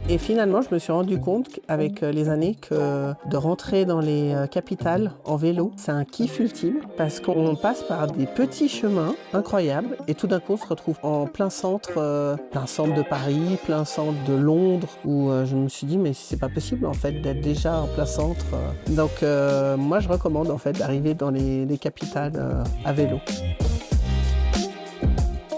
Et finalement, je me suis rendu compte avec les années que de rentrer dans les capitales en vélo, c'est un kiff ultime parce qu'on passe par des petits chemins incroyables et tout d'un coup, on se retrouve en plein centre de Paris, plein centre de Londres, où je me suis dit, mais c'est pas possible en fait d'être déjà en plein centre. Donc, moi, je recommande en fait d'arriver dans les capitales à vélo.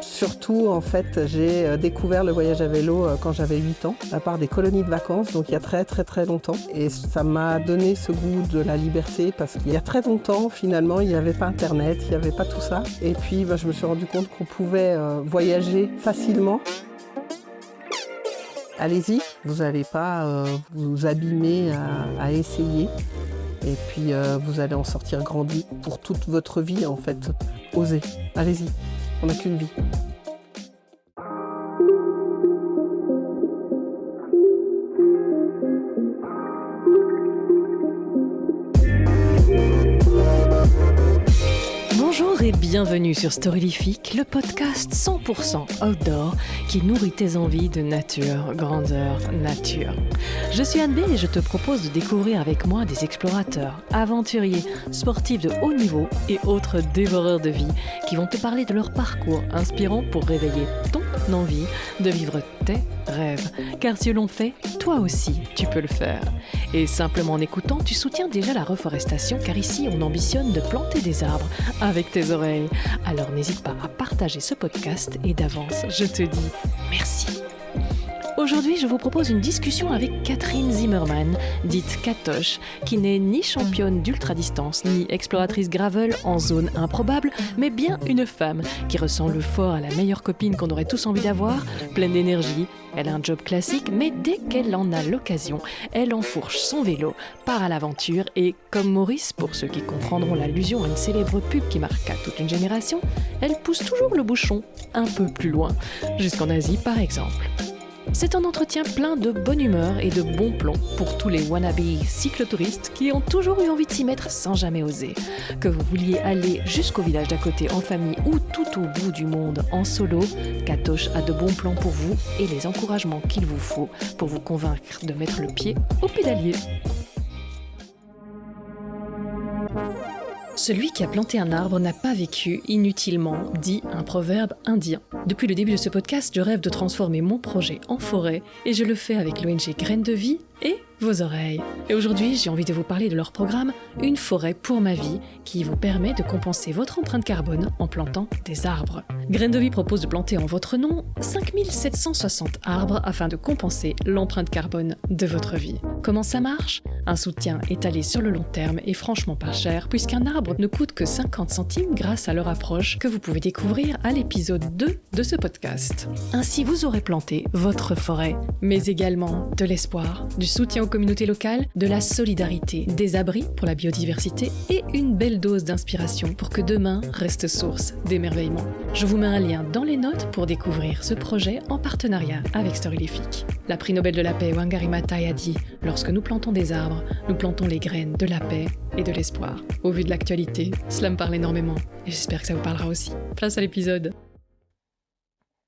Surtout, en fait, j'ai découvert le voyage à vélo quand j'avais 8 ans, à part des colonies de vacances, donc il y a très très très longtemps. Et ça m'a donné ce goût de la liberté parce qu'il y a très longtemps, finalement, il n'y avait pas Internet, il n'y avait pas tout ça. Et puis, je me suis rendu compte qu'on pouvait voyager facilement. Allez-y, vous n'allez pas vous abîmer à essayer. Et puis, vous allez en sortir grandi pour toute votre vie, en fait. Osez, allez-y, on n'a qu'une vie. Bonjour et bienvenue sur Storylifique, le podcast 100% outdoor qui nourrit tes envies de nature, grandeur, nature. Je suis Anne B et je te propose de découvrir avec moi des explorateurs, aventuriers, sportifs de haut niveau et autres dévoreurs de vie qui vont te parler de leur parcours inspirant pour réveiller ton envie de vivre tes rêves. Car si l'on fait, toi aussi, tu peux le faire. Et simplement en écoutant, tu soutiens déjà la reforestation car ici, on ambitionne de planter des arbres avec tes oreilles. Alors n'hésite pas à partager ce podcast et d'avance, je te dis merci. Aujourd'hui, je vous propose une discussion avec Catherine Zimmermann, dite Katoche, qui n'est ni championne d'ultra-distance, ni exploratrice gravel en zone improbable, mais bien une femme qui ressemble fort à la meilleure copine qu'on aurait tous envie d'avoir, pleine d'énergie. Elle a un job classique, mais dès qu'elle en a l'occasion, elle enfourche son vélo, part à l'aventure et, comme Maurice, pour ceux qui comprendront l'allusion à une célèbre pub qui marqua toute une génération, elle pousse toujours le bouchon un peu plus loin, jusqu'en Asie par exemple. C'est un entretien plein de bonne humeur et de bons plans pour tous les wannabes cyclotouristes qui ont toujours eu envie de s'y mettre sans jamais oser. Que vous vouliez aller jusqu'au village d'à côté en famille ou tout au bout du monde en solo, Katoche a de bons plans pour vous et les encouragements qu'il vous faut pour vous convaincre de mettre le pied au pédalier. Celui qui a planté un arbre n'a pas vécu inutilement, dit un proverbe indien. Depuis le début de ce podcast, je rêve de transformer mon projet en forêt et je le fais avec l'ONG Graines de Vie et vos oreilles. Et aujourd'hui, j'ai envie de vous parler de leur programme Une forêt pour ma vie qui vous permet de compenser votre empreinte carbone en plantant des arbres. Graines de Vie propose de planter en votre nom 5760 arbres afin de compenser l'empreinte carbone de votre vie. Comment ça marche ? Un soutien étalé sur le long terme est franchement pas cher puisqu'un arbre ne coûte que 50 centimes grâce à leur approche que vous pouvez découvrir à l'épisode 2 de ce podcast. Ainsi, vous aurez planté votre forêt, mais également de l'espoir, du soutien aux communautés locales, de la solidarité, des abris pour la biodiversité et une belle dose d'inspiration pour que demain reste source d'émerveillement. Je vous mets un lien dans les notes pour découvrir ce projet en partenariat avec Storylifique. La prix Nobel de la paix Wangari Maathai a dit « Lorsque nous plantons des arbres, nous plantons les graines de la paix et de l'espoir. » Au vu de l'actualité, cela me parle énormément et j'espère que ça vous parlera aussi. Place à l'épisode.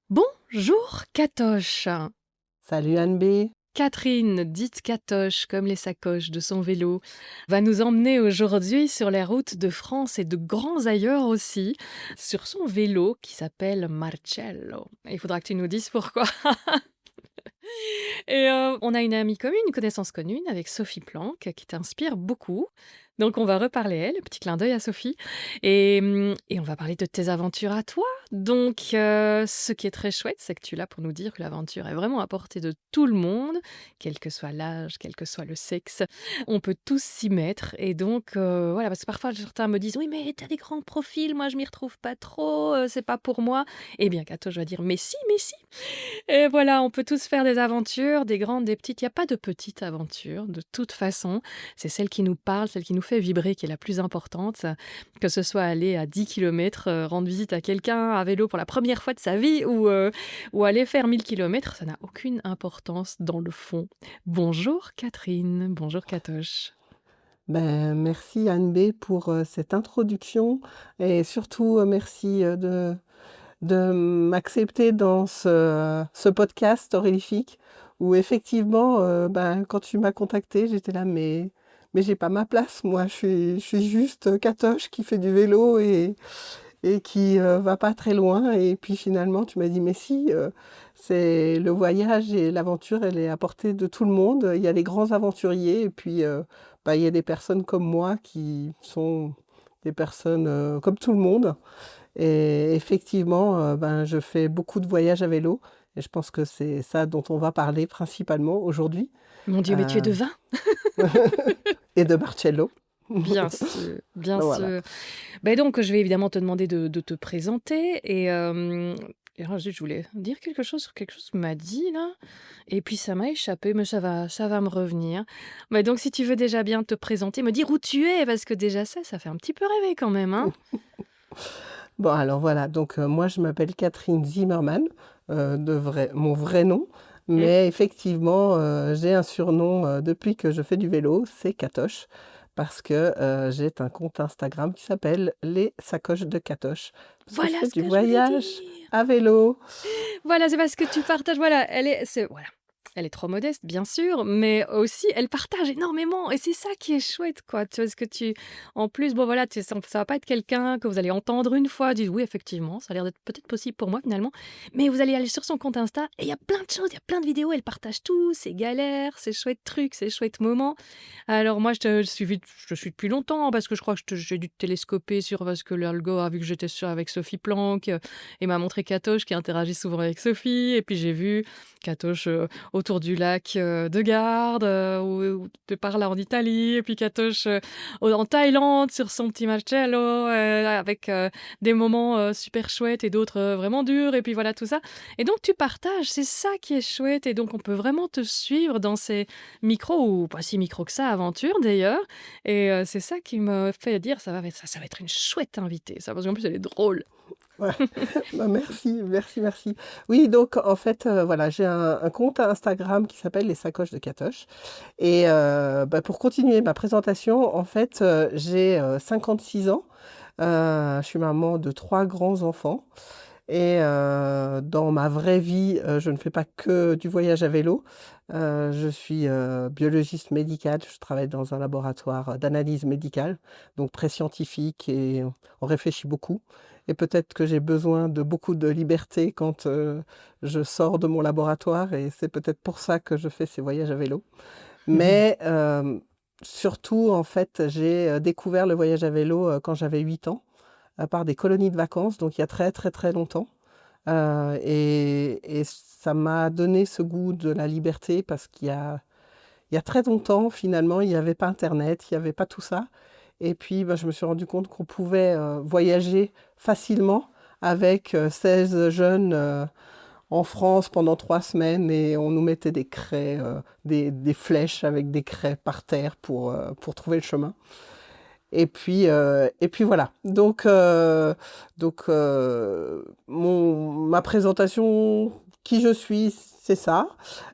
Bonjour Katoche. Salut Anne B. Catherine, dite Katoche, comme les sacoches de son vélo, va nous emmener aujourd'hui sur les routes de France et de grands ailleurs aussi, sur son vélo qui s'appelle Marcello. Il faudra que tu nous dises pourquoi. Et on a une amie commune, une connaissance commune avec Sophie Planck qui t'inspire beaucoup. Donc on va reparler elle, petit clin d'œil à Sophie, et on va parler de tes aventures à toi. Donc ce qui est très chouette, c'est que tu es là pour nous dire que l'aventure est vraiment à portée de tout le monde, quel que soit l'âge, quel que soit le sexe. On peut tous s'y mettre, et donc voilà, parce que parfois certains me disent « Oui, mais t'as des grands profils, moi je m'y retrouve pas trop, c'est pas pour moi. » Eh bien Kato, je vais dire « Mais si, mais si !» Et voilà, on peut tous faire des aventures, des grandes, des petites. Il n'y a pas de petite aventure, de toute façon. C'est celle qui nous parle, celle qui nous fait vibrer, qui est la plus importante. Que ce soit aller à 10 km, rendre visite à quelqu'un à vélo pour la première fois de sa vie ou aller faire 1000 km, ça n'a aucune importance dans le fond. Bonjour Catherine, bonjour Katoche. Merci Anne B pour cette introduction et surtout merci de m'accepter dans ce podcast horrifique où effectivement, quand tu m'as contactée, j'étais là, mais j'ai pas ma place, moi. Je suis juste Katoche qui fait du vélo et qui va pas très loin. Et puis finalement, tu m'as dit, mais si, c'est le voyage et l'aventure, elle est à portée de tout le monde. Il y a les grands aventuriers et puis il y a des personnes comme moi qui sont des personnes comme tout le monde. Et effectivement, je fais beaucoup de voyages à vélo. Et je pense que c'est ça dont on va parler principalement aujourd'hui. Mon Dieu, mais tu es Euh, de vin? et de Marcello. Bien sûr, bien Voilà. sûr. Ben donc, je vais évidemment te demander de te présenter. Et alors, zut, je voulais dire quelque chose sur quelque chose que tu m'as dit là. Et puis ça m'a échappé, mais ça va me revenir. Mais donc, si tu veux déjà bien te présenter, me dire où tu es, parce que déjà ça fait un petit peu rêver quand même, hein? Bon, alors voilà, donc moi je m'appelle Catherine Zimmermann, mon vrai nom, Mm. mais effectivement j'ai un surnom depuis que je fais du vélo, c'est Katoche, parce que j'ai un compte Instagram qui s'appelle Les Sacoches de Katoche, parce que je Voilà fais ce du que je voulais voyage dire. à vélo. Voilà, c'est parce que tu partages. Voilà, voilà. Elle est trop modeste, bien sûr, mais aussi elle partage énormément et c'est ça qui est chouette, quoi. Tu vois ce que tu, en plus, bon voilà, ça va pas être quelqu'un que vous allez entendre une fois, dire oui, effectivement, ça a l'air d'être peut-être possible pour moi finalement, mais vous allez aller sur son compte Insta et il y a plein de choses, il y a plein de vidéos, elle partage tout, ses galères, ses chouettes trucs, ses chouettes moments. Alors moi, je te suis depuis longtemps parce que je crois que j'ai dû te télescoper sur parce que l'algo a vu que j'étais avec Sophie Planck et m'a montré Katoche qui interagit souvent avec Sophie. Et puis j'ai vu Katoche autour du lac de Garde, où te parle en Italie. Et puis Katoche en Thaïlande sur son petit Marcello avec des moments super chouettes et d'autres vraiment durs. Et puis voilà tout ça. Et donc tu partages, c'est ça qui est chouette. Et donc on peut vraiment te suivre dans ces micro ou pas si micro que ça, aventure d'ailleurs. Et c'est ça qui me fait dire ça va être une chouette invitée, ça, parce qu'en plus elle est drôle. Ouais. Merci, merci, merci. Oui, donc en fait, voilà, j'ai un compte Instagram qui s'appelle Les Sacoches de Katoche. Et pour continuer ma présentation, en fait, j'ai 56 ans. Je suis maman de 3 grands-enfants. Et dans ma vraie vie, je ne fais pas que du voyage à vélo. Je suis biologiste médicale. Je travaille dans un laboratoire d'analyse médicale, donc très scientifique et on réfléchit beaucoup. Et peut-être que j'ai besoin de beaucoup de liberté quand je sors de mon laboratoire et c'est peut-être pour ça que je fais ces voyages à vélo. Mais surtout, en fait, j'ai découvert le voyage à vélo quand j'avais 8 ans par des colonies de vacances, donc il y a très très très longtemps. Et ça m'a donné ce goût de la liberté parce qu'il y a très longtemps, finalement, il n'y avait pas Internet, il n'y avait pas tout ça. Et puis, je me suis rendu compte qu'on pouvait voyager facilement avec 16 jeunes en France pendant 3 semaines et on nous mettait des craies, des flèches avec des craies par terre pour trouver le chemin. Et puis voilà. Ma présentation, qui je suis, c'est ça.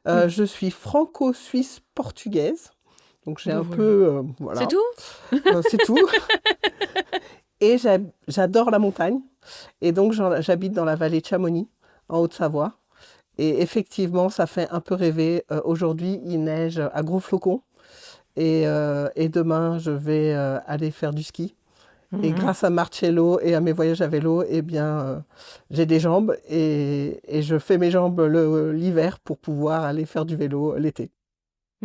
Je suis franco-suisse portugaise. Donc j'ai Ben un voilà. peu, C'est voilà, tout. c'est tout. Et j'adore la montagne. Et donc j'habite dans la vallée de Chamonix, en Haute-Savoie. Et effectivement, ça fait un peu rêver. Aujourd'hui, il neige à gros flocons. Et demain, je vais aller faire du ski. Et Mhm. grâce à Marcello et à mes voyages à vélo, eh bien, j'ai des jambes et je fais mes jambes l'hiver pour pouvoir aller faire du vélo l'été.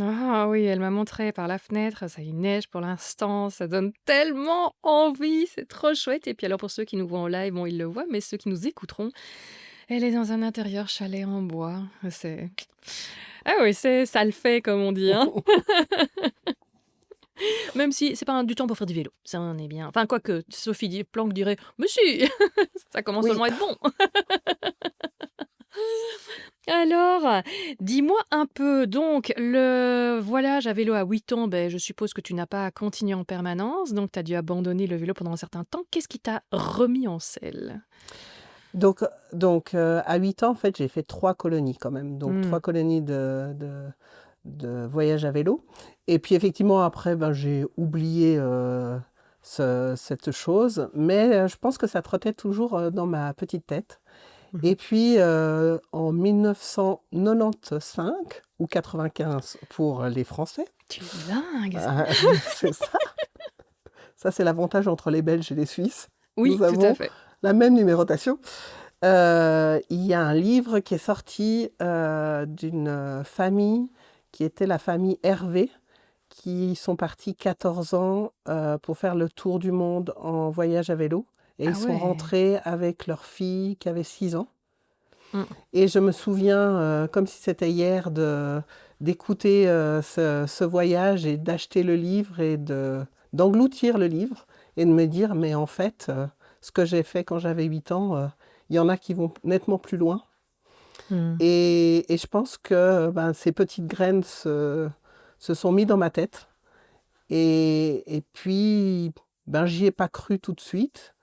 Ah oui, elle m'a montré par la fenêtre, ça y neige pour l'instant, ça donne tellement envie, c'est trop chouette. Et puis alors pour ceux qui nous voient en live, bon, ils le voient, mais ceux qui nous écouteront, elle est dans un intérieur chalet en bois. C'est ah oui, ça le fait comme on dit, hein. Même si c'est pas du temps pour faire du vélo, ça on est bien. Enfin quoique Sophie Planck dirait, mais si, ça commence Oui, seulement à être bon. Alors, dis-moi un peu, donc, le voyage à vélo à 8 ans, ben, je suppose que tu n'as pas continué en permanence, donc tu as dû abandonner le vélo pendant un certain temps. Qu'est-ce qui t'a remis en selle? donc, à 8 ans, en fait, j'ai fait 3 colonies quand même. Donc Hmm. 3 colonies de voyage à vélo. Et puis effectivement, après, j'ai oublié cette chose. Mais je pense que ça trottait toujours dans ma petite tête. Mhm. Et puis, en 1995 ou 95 pour les Français, Tu es dingue. euh, c'est ça. Ça, c'est l'avantage entre les Belges et les Suisses. Oui, Nous tout à avons fait. la même numérotation. Il y a un livre qui est sorti d'une famille qui était la famille Hervé, qui sont partis 14 ans pour faire le tour du monde en voyage à vélo. Et ils Ah sont ouais. rentrés avec leur fille qui avait 6 ans. Mm. Et je me souviens, comme si c'était hier, d'écouter ce voyage et d'acheter le livre et d'engloutir le livre et de me dire, mais en fait, ce que j'ai fait quand j'avais 8 ans, il y en a qui vont nettement plus loin. Mm. Et je pense que ben, ces petites graines se sont mis dans ma tête. Et puis, ben, j'y ai pas cru tout de suite.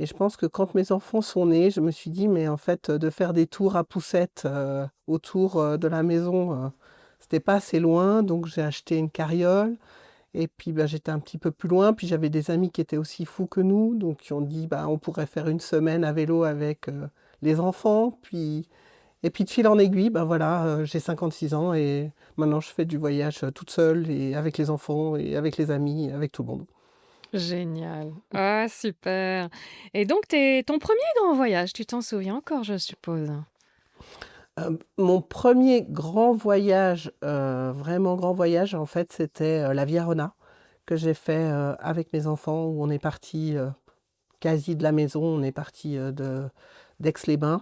Et je pense que quand mes enfants sont nés, je me suis dit, mais en fait, de faire des tours à poussette autour de la maison, c'était pas assez loin. Donc, j'ai acheté une carriole. Et puis, ben, j'étais un petit peu plus loin. Puis, j'avais des amis qui étaient aussi fous que nous. Donc, qui ont dit, bah, on pourrait faire une semaine à vélo avec les enfants. Et puis, de fil en aiguille, ben voilà, j'ai 56 ans et maintenant, je fais du voyage toute seule et avec les enfants et avec les amis, et avec tout le monde. Génial. Ah, super. Et donc, ton premier grand voyage, tu t'en souviens encore, je suppose? Mon premier grand voyage, vraiment grand voyage, en fait, c'était la Via Rona que j'ai fait avec mes enfants, où on est parti quasi de la maison, on est parti d'Aix-les-Bains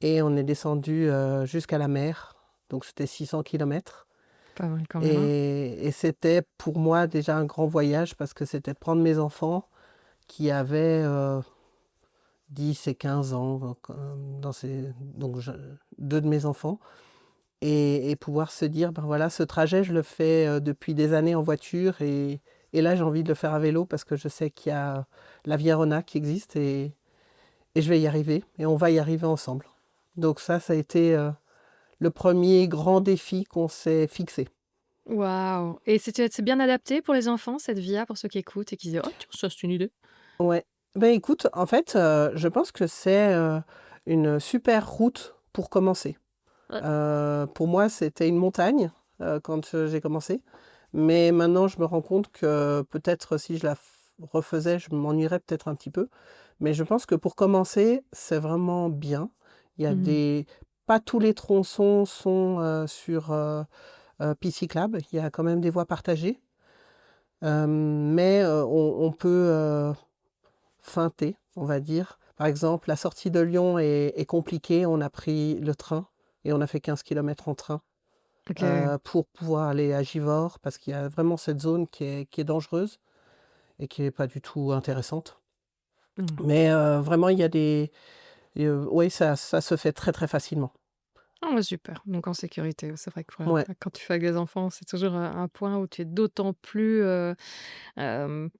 et on est descendu jusqu'à la mer, donc c'était 600 kilomètres. Pas mal quand même, hein? Et c'était pour moi déjà un grand voyage parce que c'était de prendre mes enfants qui avaient 10 et 15 ans, donc deux de mes enfants. Et pouvoir se dire, ben voilà, ce trajet, je le fais depuis des années en voiture et là, j'ai envie de le faire à vélo parce que je sais qu'il y a la Via Rona qui existe et je vais y arriver et on va y arriver ensemble. Donc ça a été le premier grand défi qu'on s'est fixé. Waouh! Et c'est bien adapté pour les enfants, cette via, pour ceux qui écoutent et qui disent: «Oh tiens, ça c'est une idée». Ouais. Ben écoute, en fait, je pense que c'est une super route pour commencer. Ouais. Pour moi, c'était une montagne quand j'ai commencé. Mais maintenant, je me rends compte que peut-être si je la refaisais, je m'ennuierais peut-être un petit peu. Mais je pense que pour commencer, c'est vraiment bien. Il y a Mmh. pas tous les tronçons sont sur piste cyclable. Il y a quand même des voies partagées. Mais on peut feinter, on va dire. Par exemple, la sortie de Lyon est compliquée. On a pris le train et on a fait 15 kilomètres en train OK. pour pouvoir aller à Givors, parce qu'il y a vraiment cette zone qui est dangereuse et qui n'est pas du tout intéressante. Mmh. Mais vraiment, il y a oui, ça se fait très très facilement. Ah bah, super, donc en sécurité. C'est vrai que Ouais. quand tu fais avec les enfants, c'est toujours un point où tu es d'autant plus,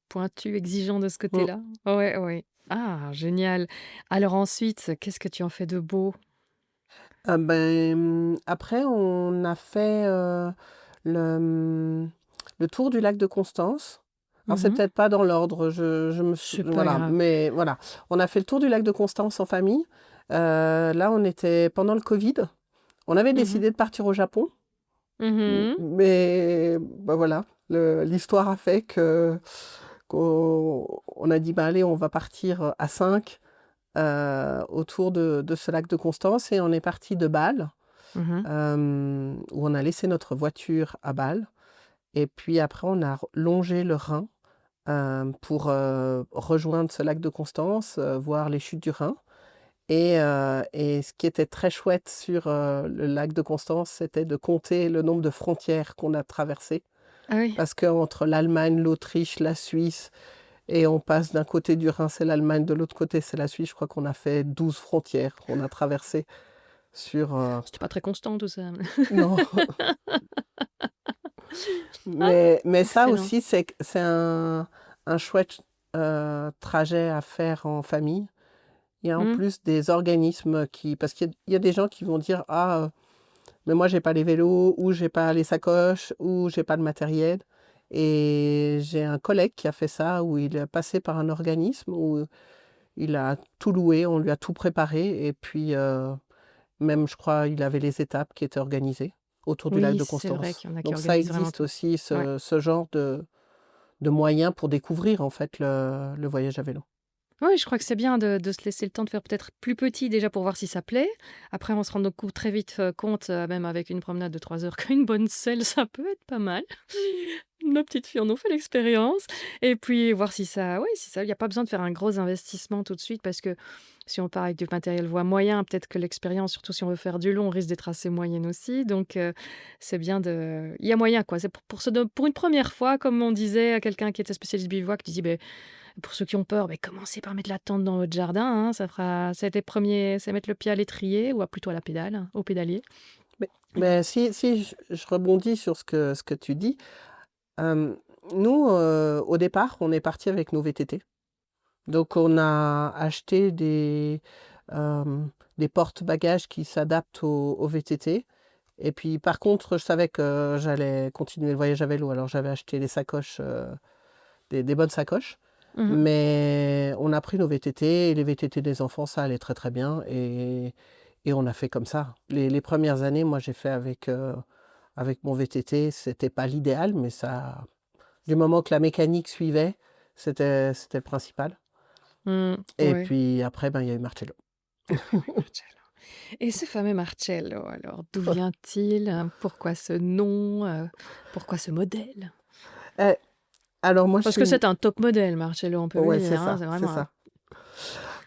pointu, exigeant de ce Mm. côté-là. Ouais, ouais. Ah génial. Alors ensuite, qu'est-ce que tu en fais de beau? Ah ben, après, on a fait le tour du lac de Constance. Alors, c'est Mmh. peut-être pas dans l'ordre, C'est pas voilà, grave. mais voilà. On a fait le tour du lac de Constance en famille. Là, on était pendant le Covid. On avait Mmh mh. décidé de partir au Japon, Mmh. mais bah voilà, l'histoire a fait qu'on a dit, bah allez, on va partir à 5 autour de ce lac de Constance et on est parti de Bâle, Mmh. où on a laissé notre voiture à Bâle. Et puis après, on a longé le Rhin pour rejoindre ce lac de Constance, voir les chutes du Rhin. Et ce qui était très chouette sur le lac de Constance, c'était de compter le nombre de frontières qu'on a traversées. Ah oui. Parce qu'entre l'Allemagne, l'Autriche, la Suisse, et on passe d'un côté du Rhin, c'est l'Allemagne, de l'autre côté, c'est la Suisse. Je crois qu'on a fait 12 frontières qu'on a traversées sur... C'était pas très constant tout ça. non, Ah! mais ça Excellent. aussi, c'est un chouette trajet à faire en famille. Il y a en Mmh. plus des organismes qui... Parce qu'il y a des gens qui vont dire, ah, mais moi, j'ai pas les vélos, ou j'ai pas les sacoches, ou j'ai pas le matériel. Et j'ai un collègue qui a fait ça, où il est passé par un organisme où Il a tout loué, on lui a tout préparé et puis même, je crois, il avait les étapes qui étaient organisées autour du lac Oui, de c'est vrai Constance. qu'il y en a qui Donc ça organisent vraiment existe tout. aussi, Ouais. ce genre de moyens pour découvrir en fait le voyage à vélo. Oui, je crois que c'est bien de se laisser le temps de faire peut-être plus petit déjà pour voir si ça plaît. Après, on se rend donc très vite compte, même avec une promenade de 3 heures, qu'une bonne selle, ça peut être pas mal. Nos petites filles en ont fait l'expérience. Et puis voir si ça, oui, si ça, il n'y a pas besoin de faire un gros investissement tout de suite parce que si on part avec du matériel voie moyen, peut-être que l'expérience, surtout si on veut faire du long, risque d'être assez moyenne aussi. Donc, c'est bien de. Il y a moyen, quoi. C'est pour une première fois, comme on disait à quelqu'un qui était spécialiste bivouac, qui dit ben, pour ceux qui ont peur, ben, commencez par mettre la tente dans votre jardin. Hein, ça va être les premiers, c'est mettre le pied à l'étrier ou plutôt à la pédale, hein, au pédalier. Mais si je rebondis sur ce que tu dis, euh, nous, au départ, on est parti avec nos VTT. Donc, on a acheté des porte-bagages qui s'adaptent au VTT. Et puis, par contre, je savais que j'allais continuer le voyage à vélo. Alors, j'avais acheté les sacoches, des bonnes sacoches. Mhm. Mais on a pris nos VTT et les VTT des enfants, ça allait très très bien. Et on a fait comme ça. Les premières années, moi, j'ai fait avec mon VTT. C'était pas l'idéal, mais ça, du moment que la mécanique suivait, c'était le principal. Et Ouais. puis après, ben, il y a eu Marcello. Marcello. Et ce fameux Marcello, alors, d'où vient-il? Pourquoi ce nom? Pourquoi ce modèle? Eh, alors, moi, je Parce suis que une... c'est un top modèle, Marcello, on peut le Ouais, c'est dire. Hein, ça, c'est c'est vraiment ça.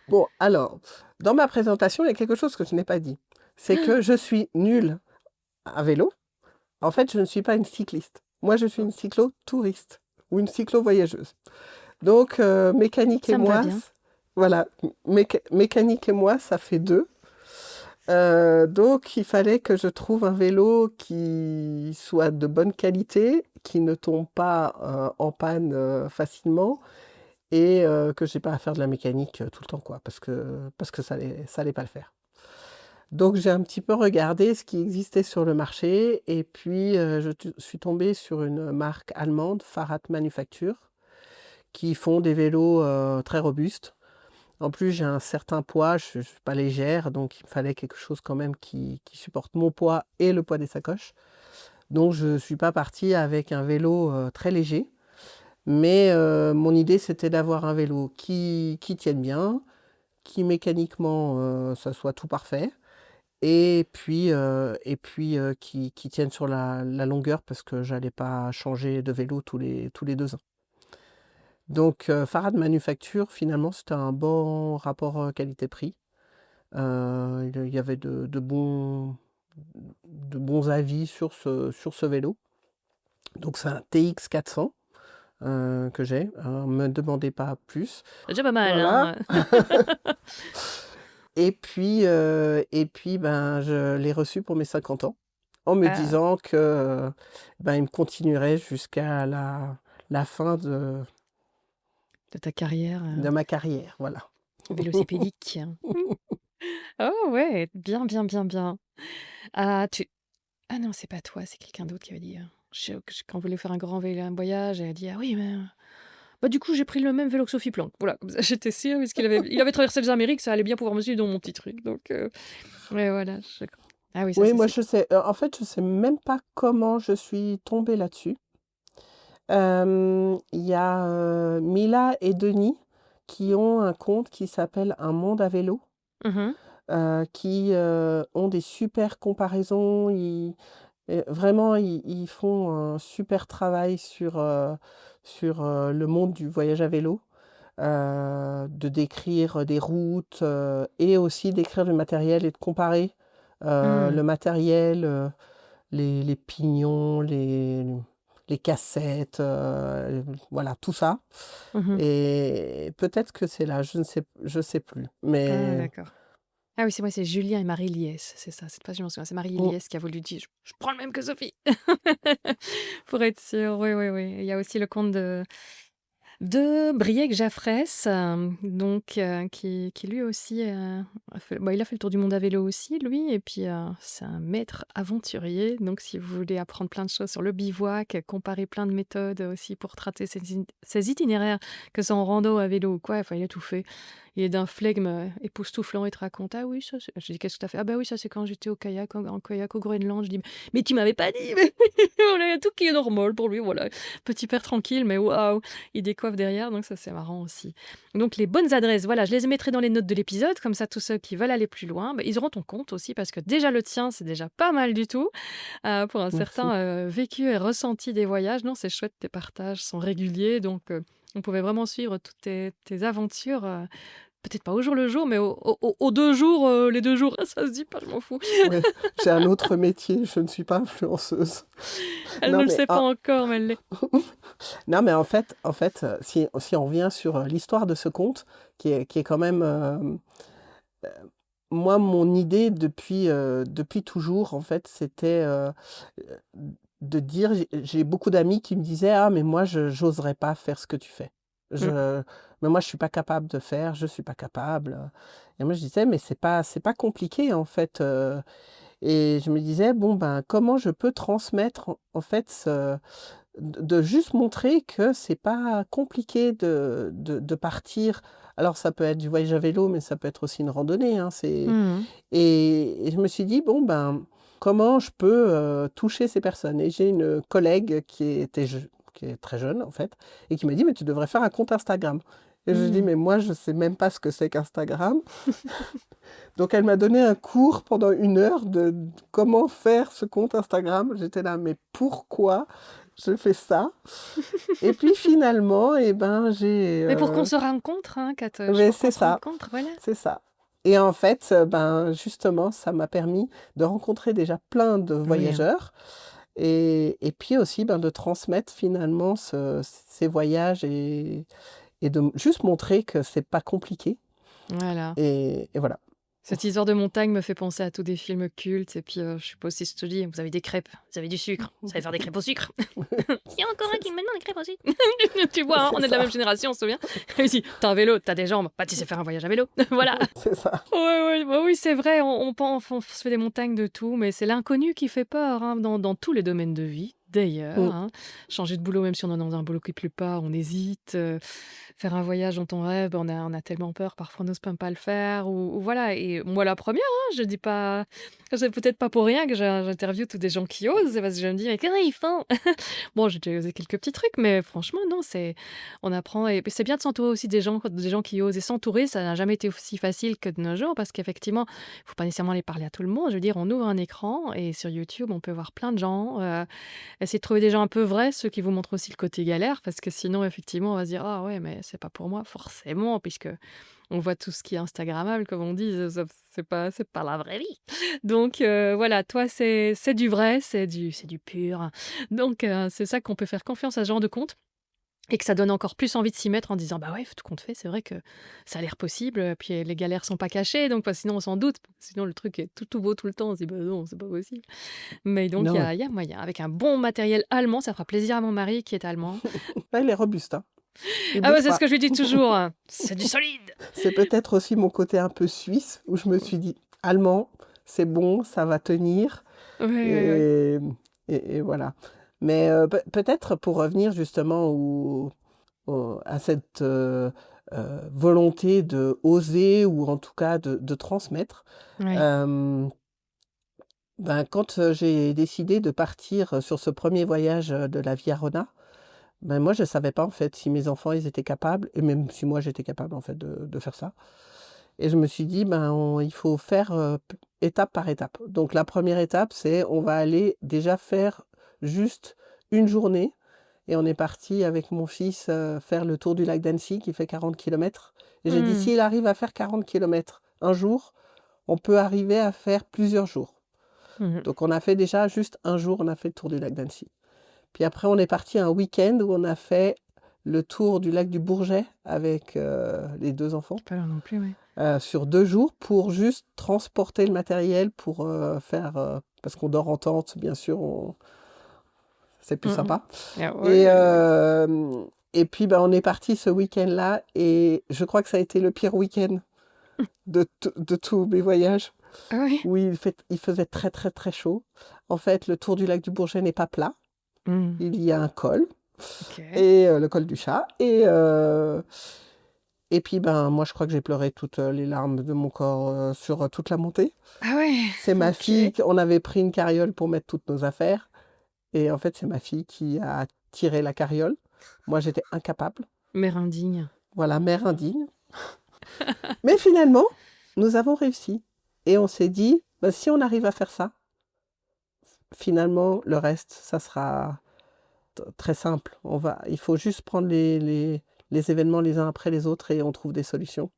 Bon, alors, dans ma présentation, il y a quelque chose que je n'ai pas dit. C'est que je suis nulle à vélo. En fait, je ne suis pas une cycliste. Moi, je suis une cyclo-touriste ou une cyclo-voyageuse. Donc, mécanique et Ça me va moi, bien. voilà, mécanique et moi, ça fait deux. Donc, il fallait que je trouve un vélo qui soit de bonne qualité, qui ne tombe pas en panne facilement et que j'ai pas à faire de la mécanique tout le temps, quoi, parce que ça allait pas le faire. Donc, j'ai un petit peu regardé ce qui existait sur le marché et puis suis tombée sur une marque allemande, Fahrrad Manufaktur, qui font des vélos très robustes. En plus, j'ai un certain poids, je ne suis pas légère, donc il me fallait quelque chose quand même qui supporte mon poids et le poids des sacoches. Donc, je ne suis pas partie avec un vélo très léger, mais mon idée, c'était d'avoir un vélo qui tienne bien, qui mécaniquement, ça soit tout parfait, et puis qui tienne sur la longueur, parce que j'allais pas changer de vélo tous les 2 ans. Donc, Farad Manufacture, finalement, c'était un bon rapport qualité-prix. Il y avait de bons avis sur ce vélo. Donc, c'est un TX 400 que j'ai. Ne me demandez pas plus. C'est déjà pas mal, Voilà. hein. Et puis, ben, je l'ai reçu pour mes 50 ans, en me Ah, disant que ben, il me continuerait jusqu'à la fin de ta carrière de ma carrière. Voilà. vélocipédique. Oh ouais, bien, bien, bien, bien. Ah, ah non, c'est pas toi, c'est quelqu'un d'autre qui avait dit. Quand on voulait faire un grand vélo, un voyage, elle a dit ah oui, mais bah du coup j'ai pris le même vélo que Sophie Planck. Voilà, comme ça j'étais sûre parce il avait traversé les Amériques, ça allait bien pouvoir me suivre dans mon petit truc. Donc ouais, voilà. Ah oui, ça Oui, c'est moi sûr. je sais. En fait, je sais même pas comment je suis tombée là-dessus. Il y a Mila et Denis qui ont un compte qui s'appelle Un monde à vélo, Mhm. qui ont des super comparaisons. Vraiment, ils font un super travail sur le monde du voyage à vélo, de décrire des routes et aussi d'écrire le matériel et de comparer Mm. le matériel, les pignons, les cassettes, voilà, tout ça. Mhm. Et peut-être que c'est là, je sais plus. Ah Mais d'accord. Ah oui, c'est moi, c'est Julien et Marie Liès, c'est ça. Cette fois, je m'en souviens. C'est Marie mm, Liès qui a voulu dire je prends le même que Sophie. Pour être sûr, oui, oui, oui. Il y a aussi le compte de Briec Jaffresse, donc qui lui aussi il a fait le tour du monde à vélo aussi, lui, et puis c'est un maître aventurier. Donc, si vous voulez apprendre plein de choses sur le bivouac, comparer plein de méthodes aussi pour tracer ses itinéraires, que ce soit en rando, à vélo ou quoi, enfin, il a tout fait. il est d'un flegme époustouflant, il te raconte: «Ah oui, ça c'est», je dis: «Qu'est-ce que tu as fait?» «Ah bah oui, ça c'est quand j'étais au kayak, en kayak au Groenland». Je dis: «Mais tu m'avais pas dit!» Mais voilà, il y a tout qui est normal pour lui, voilà. Petit père tranquille, mais waouh, il décoiffe derrière, donc ça c'est marrant aussi. Donc les bonnes adresses, voilà, je les mettrai dans les notes de l'épisode, comme ça tous ceux qui veulent aller plus loin, bah, ils auront ton compte aussi, parce que déjà le tien, c'est déjà pas mal du tout, pour un Merci. certain vécu et ressenti des voyages. Non, c'est chouette, tes partages sont réguliers, donc on pouvait vraiment suivre toutes tes aventures, peut-être pas au jour le jour, mais aux 2 jours, les 2 jours, ça se dit pas, je m'en fous. Ouais, j'ai un autre métier, je ne suis pas influenceuse. Elle Non ne le mais sait pas encore, mais elle l'est. non mais si on revient sur, l'histoire de ce conte qui est quand même, moi mon idée depuis toujours en fait, c'était, de dire j'ai beaucoup d'amis qui me disaient: «Ah mais moi j'oserais pas faire ce que tu fais. Mmh. Mais moi je suis pas capable de faire, je suis pas capable», et moi je disais: «Mais c'est pas compliqué en fait», et je me disais: «Bon ben, comment je peux transmettre en fait ce de juste montrer que c'est pas compliqué de partir». Alors ça peut être du voyage à vélo, mais ça peut être aussi une randonnée, hein, Mmh. et je me suis dit: «Bon ben, comment je peux, toucher ces personnes?» Et j'ai une collègue qui est très jeune en fait et qui m'a dit: «Mais tu devrais faire un compte Instagram». Et je lui ai dit: Mmh. «Mais moi je sais même pas ce que c'est qu'Instagram». Donc elle m'a donné un cours pendant 1 heure de comment faire ce compte Instagram. J'étais là: «Mais pourquoi je fais ça?» Et puis finalement et ben Mais pour qu'on se rencontre, hein, ouais, pour qu'on c'est se ça, rencontre, voilà. c'est ça. Et en fait, ben, justement, ça m'a permis de rencontrer déjà plein de Oui, hein. voyageurs et puis aussi, ben, de transmettre finalement ces voyages et de juste montrer que c'est pas compliqué Voilà. et voilà. Cette histoire de montagne me fait penser à tous des films cultes et puis, je sais pas si je te dis, vous avez des crêpes, vous avez du sucre, vous savez faire des crêpes au sucre? Il y a encore un C'est qui me demande des crêpes aussi. Tu vois, hein, c'est on est de la ça, même génération, on se souvient? Et si tu un vélo, tu as des jambes, bah, tu sais faire un voyage à vélo. Voilà. c'est ça. Ouais, ouais, bah, oui, c'est vrai, on se fait des montagnes de tout, mais c'est l'inconnu qui fait peur, hein, dans tous les domaines de vie, d'ailleurs, Mmh. hein. Changer de boulot, même si on est dans un boulot qui plaît pas, on hésite, faire un voyage dont on rêve, on a tellement peur, parfois on n'ose même pas le faire ou voilà et moi la première, hein, je dis pas c'est peut-être pas pour rien que j'interviewe tous des gens qui osent, c'est parce que je me dis: «Mais comment ils font?» Bon, j'ai déjà osé quelques petits trucs, mais franchement, non, on apprend et puis c'est bien de s'entourer aussi des gens qui osent et s'entourer, ça n'a jamais été aussi facile que de nos jours parce qu'effectivement, il faut pas nécessairement aller parler à tout le monde. Je veux dire, on ouvre un écran et sur YouTube, on peut voir plein de gens, essayer de trouver des gens un peu vrais, ceux qui vous montrent aussi le côté galère parce que sinon, effectivement, on va se dire: «Ah ouais, mais c'est pas pour moi», forcément, puisque on voit tout ce qui est instagrammable, comme on dit, c'est pas la vraie vie. Donc voilà, toi, c'est du vrai, c'est du pur. Donc c'est ça qu'on peut faire confiance à ce genre de compte et que ça donne encore plus envie de s'y mettre en disant: «Bah ouais, tout compte fait, c'est vrai que ça a l'air possible, puis les galères sont pas cachées, donc sinon on s'en doute, sinon le truc est tout beau tout le temps, on se dit: «Bah non, c'est pas possible». Mais donc il y Non, a il y a moyen. Avec un bon matériel allemand, ça fera plaisir à mon mari qui est allemand. là, il est robuste, hein, il Ah bah, bouge c'est ce pas. que je lui dis toujours, hein: «C'est du solide!» C'est peut-être aussi mon côté un peu suisse où je me suis dit: «Allemand, c'est bon, ça va tenir». Ouais, ouais, ouais. Et et voilà. Mais peut-être pour revenir justement à cette, volonté de oser ou en tout cas de transmettre, Oui. hem, ben, quand, j'ai décidé de partir, sur ce premier voyage, de la Via Rona, ben, moi je ne savais pas en fait si mes enfants ils étaient capables et même si moi j'étais capable en fait de faire ça. Et je me suis dit: «Ben, il faut faire, étape par étape». Donc la première étape, c'est on va aller déjà faire juste une journée et on est parti avec mon fils, faire le tour du lac d'Annecy qui fait 40 kilomètres et j'ai dit: Mmh. «S'il arrive à faire 40 kilomètres un jour, on peut arriver à faire plusieurs jours». Mmh mh. Donc on a fait déjà juste un jour, on a fait le tour du lac d'Annecy. Puis après on est parti un week-end où on a fait le tour du lac du Bourget avec, les 2 enfants. Pas loin non plus, ouais. Sur 2 jours pour juste transporter le matériel pour, faire, parce qu'on dort en tente, bien sûr, c'est plus Mmh mh. sympa Ah et ouais, ouais. et puis, bah, on est parti ce week-end-là et je crois que ça a été le pire week-end de tous mes voyages Ah oui? où il faisait très, très, très chaud. En fait, le tour du lac du Bourget n'est pas plat, Mmh. il y a un col OK. et le col du Chat Et puis, moi, je crois que j'ai pleuré toutes les larmes de mon corps sur toute la montée. Ah ouais, C'est ma fille, ok. on avait pris une carriole pour mettre toutes nos affaires. Et en fait, c'est ma fille qui a tiré la carriole. Moi, j'étais incapable. Mère indigne. Voilà, mère indigne. Mais finalement, nous avons réussi. Et on s'est dit, si on arrive à faire ça, finalement, le reste, ça sera très simple. Il faut juste prendre les événements les uns après les autres et on trouve des solutions.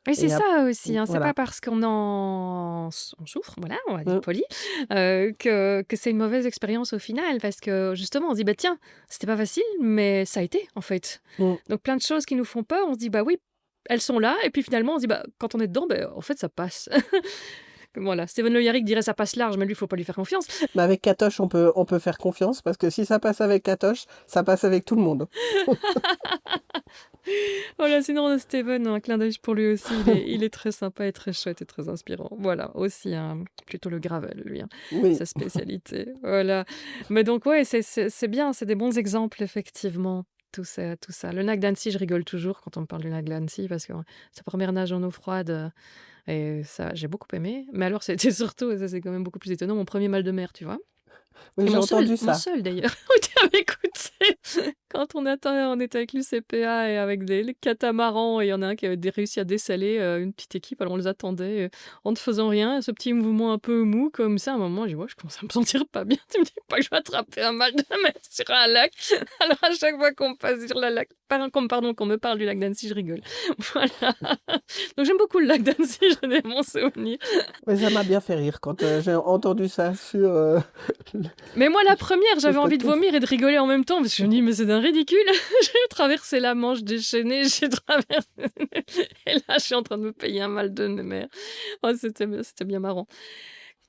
Et c'est Et ça aussi, hein, c'est voilà. pas parce on souffre, voilà, on va dire Mm. poli, que c'est une mauvaise expérience au final, parce que justement on se dit, bah tiens, c'était pas facile, mais ça a été en fait. Mm. Donc plein de choses qui nous font peur, on se dit, bah oui, elles sont là, et puis finalement on se dit, bah quand on est dedans, en fait ça passe. Voilà, Steven Le Yarrick dirait ça passe large, mais lui, il faut pas lui faire confiance. Mais avec Katoche, on peut faire confiance parce que si ça passe avec Katoche, ça passe avec tout le monde. Voilà, sinon Steven, un clin d'œil pour lui aussi, il est très sympa et très chouette et très inspirant. Voilà, aussi plutôt le gravel, lui, hein, Oui. sa spécialité. Voilà. Mais donc, ouais, c'est bien, c'est des bons exemples, effectivement. Tout ça, tout ça. Le lac d'Annecy, je rigole toujours quand on me parle du lac d'Annecy parce que sa première nage en eau froide, et ça, j'ai beaucoup aimé. Mais alors, c'était surtout, et ça c'est quand même beaucoup plus étonnant, mon premier mal de mer, tu vois. Oui, Et j'ai entendu mon ça. seul d'ailleurs. Oui, t'avais écouté. Quand on était avec l'UCPA et avec les catamarans, et il y en a un qui avait réussi à dessaler une petite équipe, alors on les attendait en ne faisant rien, ce petit mouvement un peu mou comme ça. À un moment, j'ai dit, ouais, je commence à me sentir pas bien. Tu me dis pas que je vais attraper un mal de mer sur un lac. Alors à chaque fois qu'on passe sur le lac, qu'on me parle du lac d'Annecy, je rigole. Voilà. Donc j'aime beaucoup le lac d'Annecy, j'en ai mon souvenir. Mais ça m'a bien fait rire quand j'ai entendu ça sur le Mais moi, la première, le j'avais envie de podcast. vomir et de rigoler en même temps, parce que je me dis, mais c'est d'un ridicule. J'ai traversé la Manche déchaînée, j'ai traversé... Et là, je suis en train de me payer un mal de mer. Oh, c'était bien marrant.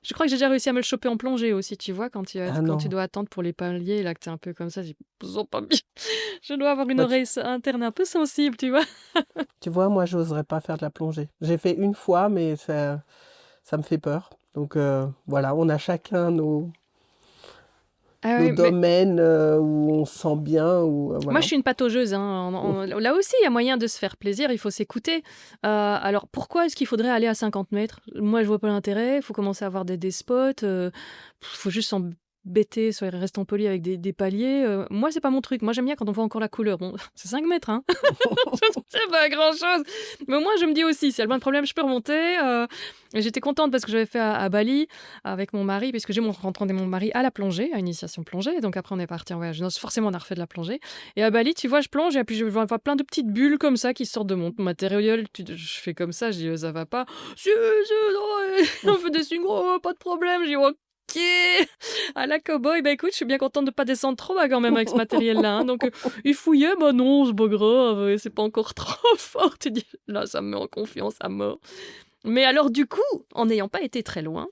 Je crois que j'ai déjà réussi à me le choper en plongée aussi, tu vois, Ah quand tu non. dois attendre pour les paliers, là, que t'es un peu comme ça, je me sens pas bien. Je dois avoir une Bah, oreille interne un peu sensible, tu vois. tu vois, moi, j'oserais pas faire de la plongée. J'ai fait une fois, mais ça me fait peur. Donc voilà, on a chacun Ah nos oui, mais domaines où on se sent bien. moi, Voilà. je suis une pataugeuse, hein. Là aussi, il y a moyen de se faire plaisir, il faut s'écouter. Alors, pourquoi est-ce qu'il faudrait aller à 50 mètres? Moi, je vois pas l'intérêt. Il faut commencer à avoir des spots. Il faut juste s'embêter, soit restant poli avec des paliers. Moi, c'est pas mon truc. Moi, j'aime bien quand on voit encore la couleur. Bon, c'est 5 mètres, hein. C'est pas grand-chose. Mais moi, je me dis aussi, si y a le bon problème, je peux remonter. Et j'étais contente parce que j'avais fait à Bali avec mon mari, parce que j'ai rentré mon mari à la plongée, à initiation plongée. Donc après, on est parti en voyage. Non, forcément, on a refait de la plongée. Et à Bali, tu vois, je plonge et puis je vois plein de petites bulles comme ça qui sortent de mon matériel. Je fais comme ça, je dis, ça va pas. Si, non, on fait des signes, oh, pas de problème. Je dis, ok. À la cow-boy, bah écoute, je suis bien contente de pas descendre trop bas quand même avec ce matériel-là, hein. Donc, il fouillait, bah non, c'est pas grave, c'est pas encore trop fort. Tu dis, là, ça me met en confiance à mort. Mais alors, du coup, en n'ayant pas été très loin,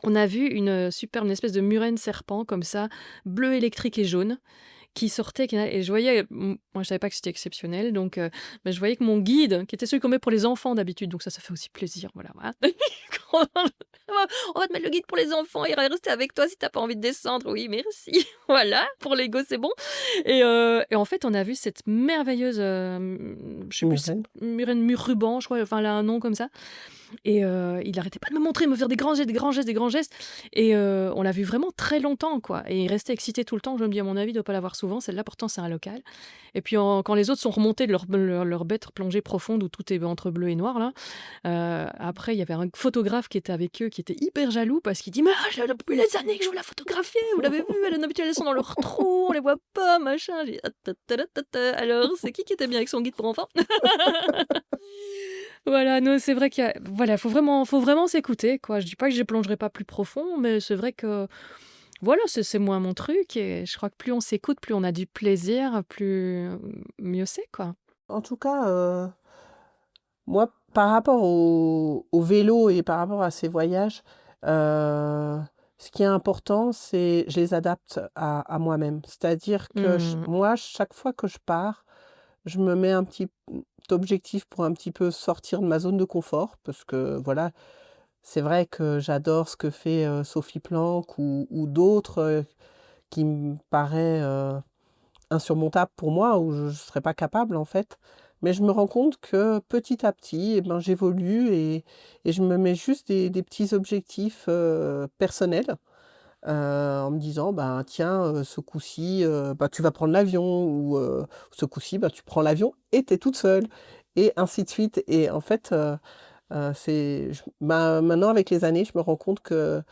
on a vu une espèce de murène serpent comme ça, bleu électrique et jaune, qui sortait, et je voyais, moi je savais pas que c'était exceptionnel, donc mais je voyais que mon guide, qui était celui qu'on met pour les enfants d'habitude, donc ça fait aussi plaisir, voilà. On va te mettre le guide pour les enfants, il va rester avec toi si t'as pas envie de descendre, oui merci, voilà, pour l'ego c'est bon. Et en fait on a vu cette merveilleuse, je sais plus, Murène. murène mur-ruban, je crois, enfin elle a un nom comme ça. Et il arrêtait pas de me montrer, de me faire des grands gestes, des grands gestes, des grands gestes. Et on l'a vu vraiment très longtemps, quoi. Et il restait excité tout le temps. Je me dis, à mon avis, il doit pas l'avoir souvent. Celle-là, pourtant, c'est un local. Et puis, quand les autres sont remontés de leur bête plongée profonde où tout est entre bleu et noir, là, après, il y avait un photographe qui était avec eux, qui était hyper jaloux parce qu'il dit, mais depuis les années que je veux la photographier, vous l'avez vu, d'habitude, elles sont dans leur trou, on les voit pas, machin. J'ai dit, ah, alors, c'est qui était bien avec son guide pour enfants? Voilà, non, c'est vrai qu'il y a, voilà, faut vraiment s'écouter, quoi. Je dis pas que je plongerai pas plus profond, mais c'est vrai que, voilà, c'est moins mon truc, et je crois que plus on s'écoute, plus on a du plaisir, plus mieux c'est, quoi. En tout cas, moi, par rapport au vélo et par rapport à ces voyages, euh, ce qui est important, c'est je les adapte à moi-même. C'est-à-dire que Hmm. moi, chaque fois que je pars, je me mets un petit objectif pour un petit peu sortir de ma zone de confort, parce que voilà, c'est vrai que j'adore ce que fait Sophie Planck ou d'autres qui me paraît insurmontable pour moi, ou je ne serais pas capable en fait. Mais je me rends compte que petit à petit, eh ben, j'évolue et je me mets juste des petits objectifs personnels en me disant, ben, tiens, ce coup-ci, bah, tu vas prendre l'avion ou ce coup-ci, bah, tu prends l'avion et tu es toute seule et ainsi de suite. Et en fait, maintenant avec les années, je me rends compte que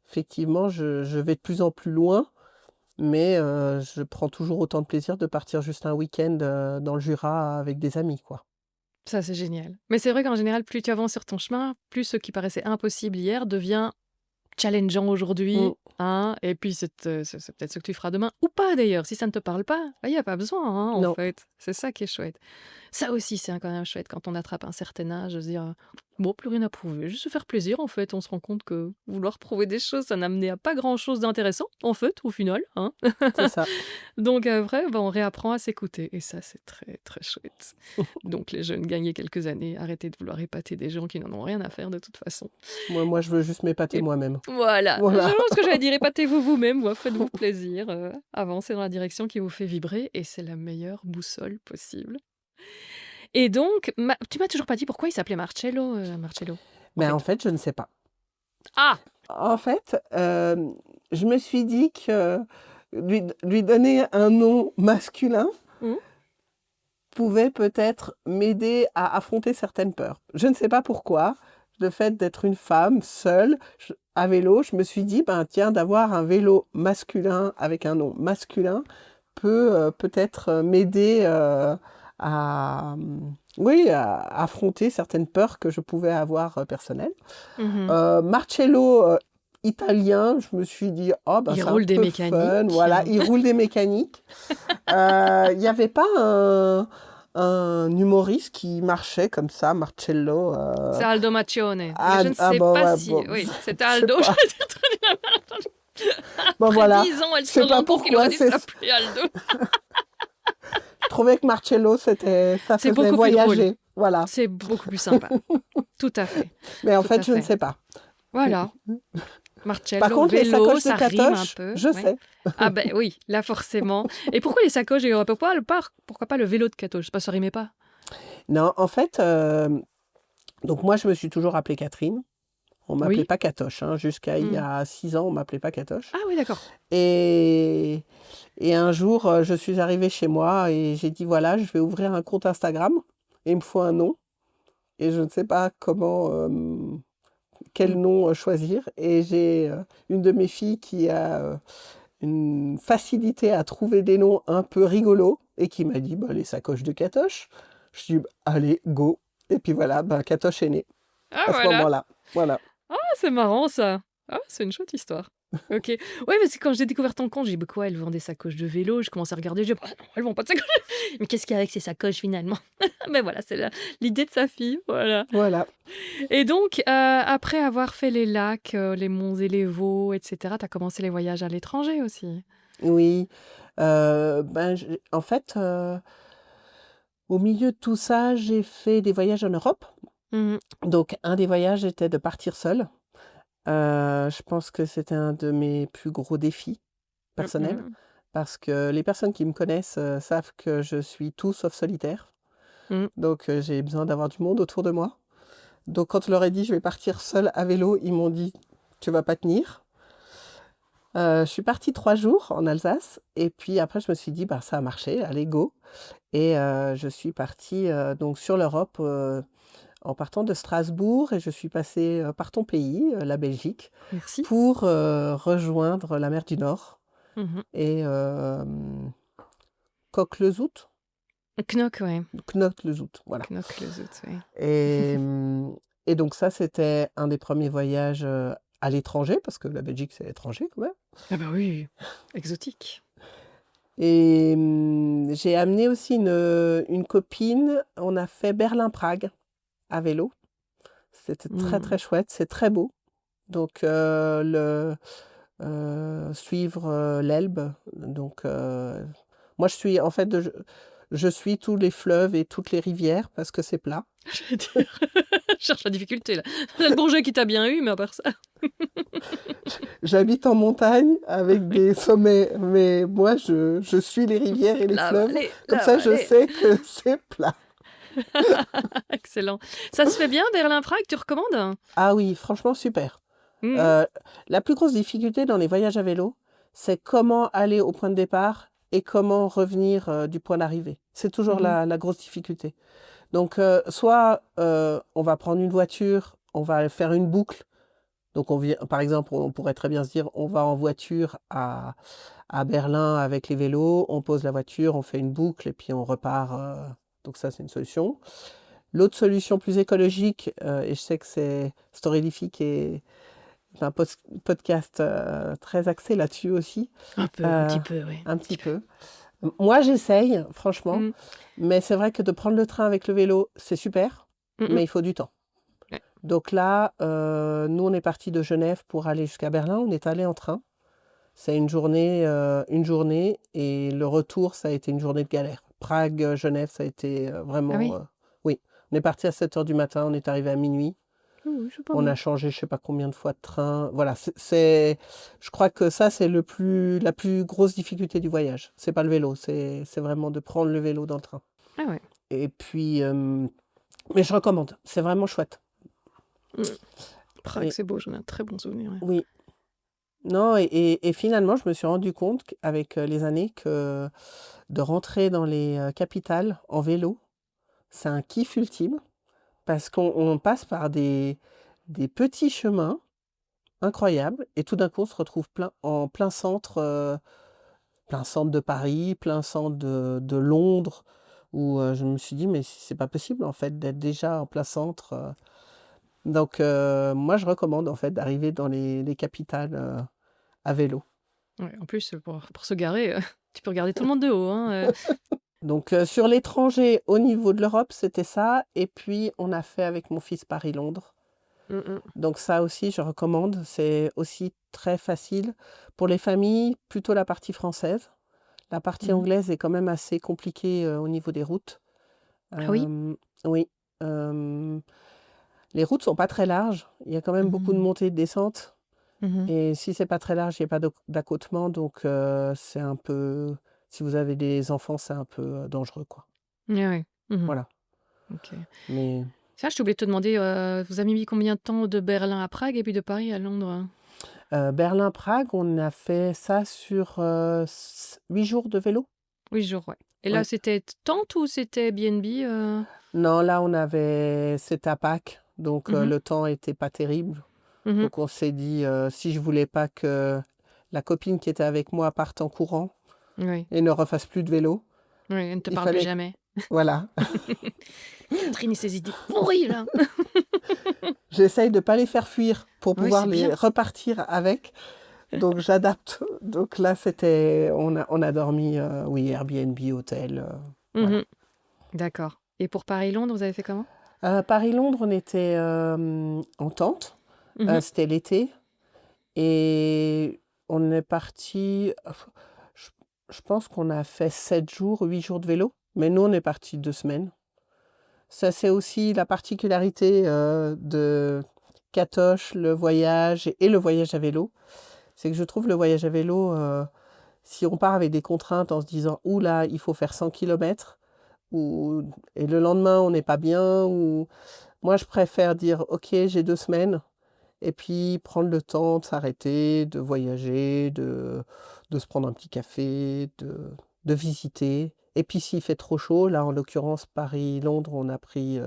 effectivement, je vais de plus en plus loin, mais je prends toujours autant de plaisir de partir juste un week-end dans le Jura avec des amis, quoi. Ça, c'est génial. Mais c'est vrai qu'en général, plus tu avances sur ton chemin, plus ce qui paraissait impossible hier devient challengeant Mm. aujourd'hui, hein, et puis c'est peut-être ce que tu feras demain, ou pas d'ailleurs. Si ça ne te parle pas, il n'y a pas besoin, hein, en Non, fait. C'est ça qui est chouette. Ça aussi, c'est quand même chouette quand on attrape un certain âge, de se dire, bon, plus rien à prouver, juste se faire plaisir, en fait. On se rend compte que vouloir prouver des choses, ça n'amenait à pas grand-chose d'intéressant, en fait, au final, hein. c'est ça. Donc après, on réapprend à s'écouter, et ça, c'est très, très chouette. Donc les jeunes, gagnez quelques années, arrêtez de vouloir épater des gens qui n'en ont rien à faire de toute façon. Moi, je veux juste m'épater Et moi-même. voilà, je Voilà. pense que j'allais dire, épatez-vous vous-même, faites-vous plaisir, avancez dans la direction qui vous fait vibrer, et c'est la meilleure boussole possible. Et donc, tu m'as toujours pas dit pourquoi il s'appelait Marcello, Marcello, en Mais en fait. fait, je ne sais pas. Ah! En fait, je me suis dit que lui donner un nom masculin Mmh. pouvait peut-être m'aider à affronter certaines peurs. Je ne sais pas pourquoi. Le fait d'être une femme seule à vélo, je me suis dit, ben tiens, d'avoir un vélo masculin avec un nom masculin peut peut-être m'aider oui, à affronter certaines peurs que je pouvais avoir personnelles. Mmh. Marcello italien, je me suis dit, oh, ben, Il c'est un roule des peu fun. mécaniques. Voilà, il roule des mécaniques. Il n'y avait pas un humoriste qui marchait comme ça, Marcello. C'est Aldo Macione. Mais Ah, je ne ah, sais bon, pas ouais, si... bon, Oui, c'était je sais Aldo. pas. Bon, Après voilà. 10 ans, elle Je se sais pas rend compte qu'il aurait pourquoi. dû s'appeler Aldo. Je trouvais que Marcello, ça C'est faisait beaucoup plus voyager. drôle. Voilà. C'est beaucoup plus sympa. Tout à fait. Mais en Tout fait, à je ne fait. sais pas. Voilà. Par Marcello, contre, les vélo, sacoches de ça rime un Catoche, peu. je Oui. sais. Ah ben oui, là forcément. Et pourquoi les sacoches et pourquoi pas le vélo de Catoche? Pas, ça rimait pas. Non, en fait, donc moi, je me suis toujours appelée Catherine. On ne m'appelait Oui. pas Catoche. Hein. Jusqu'à il y a 6 ans, on ne m'appelait pas Catoche. Ah oui, d'accord. Et un jour, je suis arrivée chez moi et j'ai dit, voilà, je vais ouvrir un compte Instagram et il me faut un nom. Et je ne sais pas quel nom choisir. Et j'ai une de mes filles qui a une facilité à trouver des noms un peu rigolos et qui m'a dit, bah, les sacoches de Catoche. Je dis, bah, allez, go. Et puis voilà, bah, Catoche est né Ah à ce voilà. moment-là. Voilà. Ah, c'est marrant ça. Ah, c'est une chouette histoire. Ok. Ouais, parce que quand j'ai découvert ton compte, j'ai dit, bah quoi, elles vendent des sacoches de vélo. Je commence à regarder, je dis, bah non, elles vendent pas de sacoches. Mais qu'est-ce qu'il y a avec ces sacoches finalement? Mais voilà, c'est l'idée de sa fille. Voilà. Voilà. Et donc, après avoir fait les lacs, les monts et les Vaux, etc., tu as commencé les voyages à l'étranger aussi. Oui. Ben, en fait, au milieu de tout ça, j'ai fait des voyages en Europe. Mhm. Donc, un des voyages était de partir seule. Je pense que c'était un de mes plus gros défis personnels. Mhm. Parce que les personnes qui me connaissent savent que je suis tout sauf solitaire. Mhm. Donc, j'ai besoin d'avoir du monde autour de moi. Donc, quand je leur ai dit je vais partir seule à vélo, ils m'ont dit tu vas pas tenir. Je suis partie 3 jours en Alsace. Et puis après, je me suis dit bah, ça a marché, allez, go. Et je suis partie donc sur l'Europe en partant de Strasbourg. Et je suis passée par ton pays, la Belgique, Merci. pour rejoindre la mer du Nord. Mhm. Et Coq-le-Zout. Knock, ouais. Knock-le-Zout, voilà. Knock, le zout, ouais. Et donc ça, c'était un des premiers voyages à l'étranger, parce que la Belgique, c'est l'étranger quand même. Ah bah oui, exotique. Et j'ai amené aussi une copine. On a fait Berlin-Prague à vélo. C'était très, très chouette. C'est très beau. Donc, suivre l'Elbe. Donc, moi, je suis tous les fleuves et toutes les rivières parce que c'est plat. Je cherche la difficulté là. C'est le bourget qui t'a bien eu, mais à part ça. J'habite en montagne avec des sommets, mais moi, je suis les rivières et les La fleuves. vallée, Comme la ça, je vallée. sais que c'est plat. Excellent. Ça se fait bien, Berlin-Prague, tu recommandes? Ah oui, franchement, super. Mhm. Euh, la plus grosse difficulté dans les voyages à vélo, c'est comment aller au point de départ et comment revenir du point d'arrivée. C'est toujours Mhm. la grosse difficulté. Donc, soit on va prendre une voiture, on va faire une boucle. Donc, par exemple, on pourrait très bien se dire, on va en voiture à Berlin avec les vélos, on pose la voiture, on fait une boucle et puis on repart. Donc, ça, c'est une solution. L'autre solution plus écologique, et je sais que c'est Storylific et un podcast très axé là-dessus aussi, Un euh, petit peu, oui. un Un petit petit peu. peu. Moi, j'essaye, franchement, Mhm. mais c'est vrai que de prendre le train avec le vélo, c'est super, Mhm. mais il faut du temps. Ouais. Donc là, nous, on est parti de Genève pour aller jusqu'à Berlin. On est allé en train. C'est une journée, et le retour, ça a été une journée de galère. Prague, Genève, ça a été Ah vraiment. oui? Oui, on est parti à 7 heures du matin, on est arrivé à minuit. Oui, c'est pas On a mal. changé je sais pas combien de fois de train. Voilà, je crois que ça, c'est la plus grosse difficulté du voyage. C'est pas le vélo, c'est vraiment de prendre le vélo dans le train. Ah ouais. Et puis, mais je recommande, c'est vraiment chouette. Mhm. Prague, Et c'est beau, j'en ai un très bon souvenir. Ouais. oui, non, et finalement, je me suis rendu compte avec les années que de rentrer dans les capitales en vélo, c'est un kiff ultime parce qu'on passe par des petits chemins incroyables et tout d'un coup, on se retrouve en plein centre de Paris, plein centre de Londres, où je me suis dit, mais c'est pas possible en fait d'être déjà en plein centre. Donc, moi, je recommande en fait d'arriver dans les capitales à vélo. Ouais, en plus, pour se garer, tu peux regarder tout le monde de haut. Hein, Donc, sur l'étranger, au niveau de l'Europe, c'était ça. Et puis, on a fait avec mon fils Paris-Londres. Mhm. Donc, ça aussi, je recommande. C'est aussi très facile. Pour les familles, plutôt la partie française. La partie Mhm. anglaise est quand même assez compliquée au niveau des routes. Ah oui? Oui. euh, les routes sont pas très larges. Il y a quand même beaucoup de Mhm. montées et de descentes. Mhm. Et si c'est pas très large, il n'y a pas d'accotement. Donc, c'est un peu. Si vous avez des enfants, c'est un peu dangereux, quoi. Ouais, ouais. Mhm. Voilà. Ok. Mais Ça, j'ai oublié de te demander, vous avez mis combien de temps de Berlin à Prague et puis de Paris à Londres? Berlin-Prague, on a fait ça sur 8 jours de vélo. 8 jours, ouais. Et là, Ouais. c'était tente ou c'était B&B Non, là, c'était à Pâques, donc Mhm. le temps était pas terrible. Mhm. Donc on s'est dit, si je voulais pas que la copine qui était avec moi parte en courant Oui, et ne refasse plus de vélo, oui, elle ne te il parle plus fallait, jamais. voilà, Catherine et ses idées pourries, là. j'essaye de pas les faire fuir pour Oui, pouvoir c'est les bien. repartir avec. Donc j'adapte. Donc là, on a dormi, oui, Airbnb, hôtel, voilà. Mhm. D'accord. Et pour Paris-Londres, vous avez fait comment? Paris-Londres, on était en tente. Mhm. C'était l'été. Et on est parti. Je, je pense qu'on a fait 7 jours, 8 jours de vélo. Mais nous, on est parti 2 semaines. Ça, c'est aussi la particularité de Catoche, le voyage et le voyage à vélo. C'est que je trouve le voyage à vélo, si on part avec des contraintes en se disant, ouh là, il faut faire 100 km, et le lendemain, on n'est pas bien, ou moi, je préfère dire, ok, j'ai 2 semaines, et puis prendre le temps de s'arrêter, de voyager, de se prendre un petit café, de visiter. Et puis s'il fait trop chaud, là en l'occurrence Paris-Londres, on a pris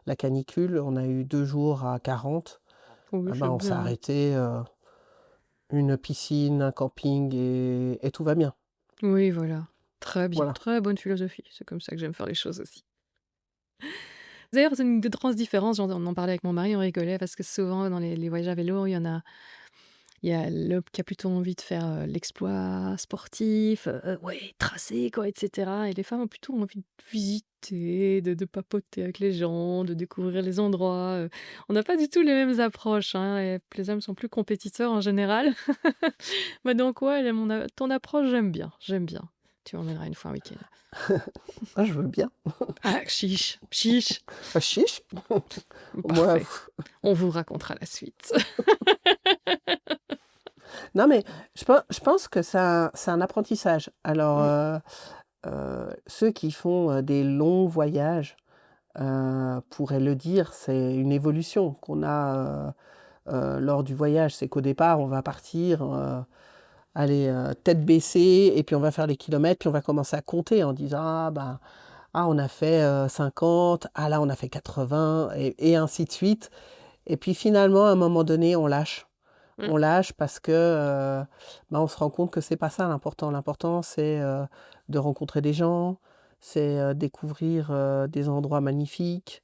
la canicule, on a eu 2 jours à 40. Oui, Ah ben, c'est on s'est bien. arrêté, une piscine, un camping, et tout va bien. Oui, voilà. Très bien. Voilà. Très bonne philosophie. C'est comme ça que j'aime faire les choses aussi. D'ailleurs, c'est une grande différence. On en parlait avec mon mari, on rigolait parce que souvent, dans les voyages à vélo, il y a l'homme qui a plutôt envie de faire l'exploit sportif, ouais, tracé, quoi, etc. Et les femmes ont plutôt envie de visiter, de papoter avec les gens, de découvrir les endroits. On n'a pas du tout les mêmes approches, hein, et les hommes sont plus compétiteurs en général. Mais donc, ouais, ton approche, j'aime bien, j'aime bien. Tu m'emmèneras une fois un week-end. Ah, je veux bien. Ah, chiche, chiche. Ah, chiche. Moi, Parfait. On vous racontera la suite. non, mais je pense que c'est un apprentissage. Alors, Mm, ceux qui font des longs voyages, pourrait le dire, c'est une évolution qu'on a lors du voyage. C'est qu'au départ, on va partir, aller tête baissée, et puis on va faire les kilomètres, puis on va commencer à compter en disant on a fait 50, là on a fait 80, et ainsi de suite. Et puis finalement, à un moment donné, on lâche. Mm. On lâche parce que on se rend compte que c'est pas ça l'important. L'important, c'est de rencontrer des gens, c'est découvrir des endroits magnifiques,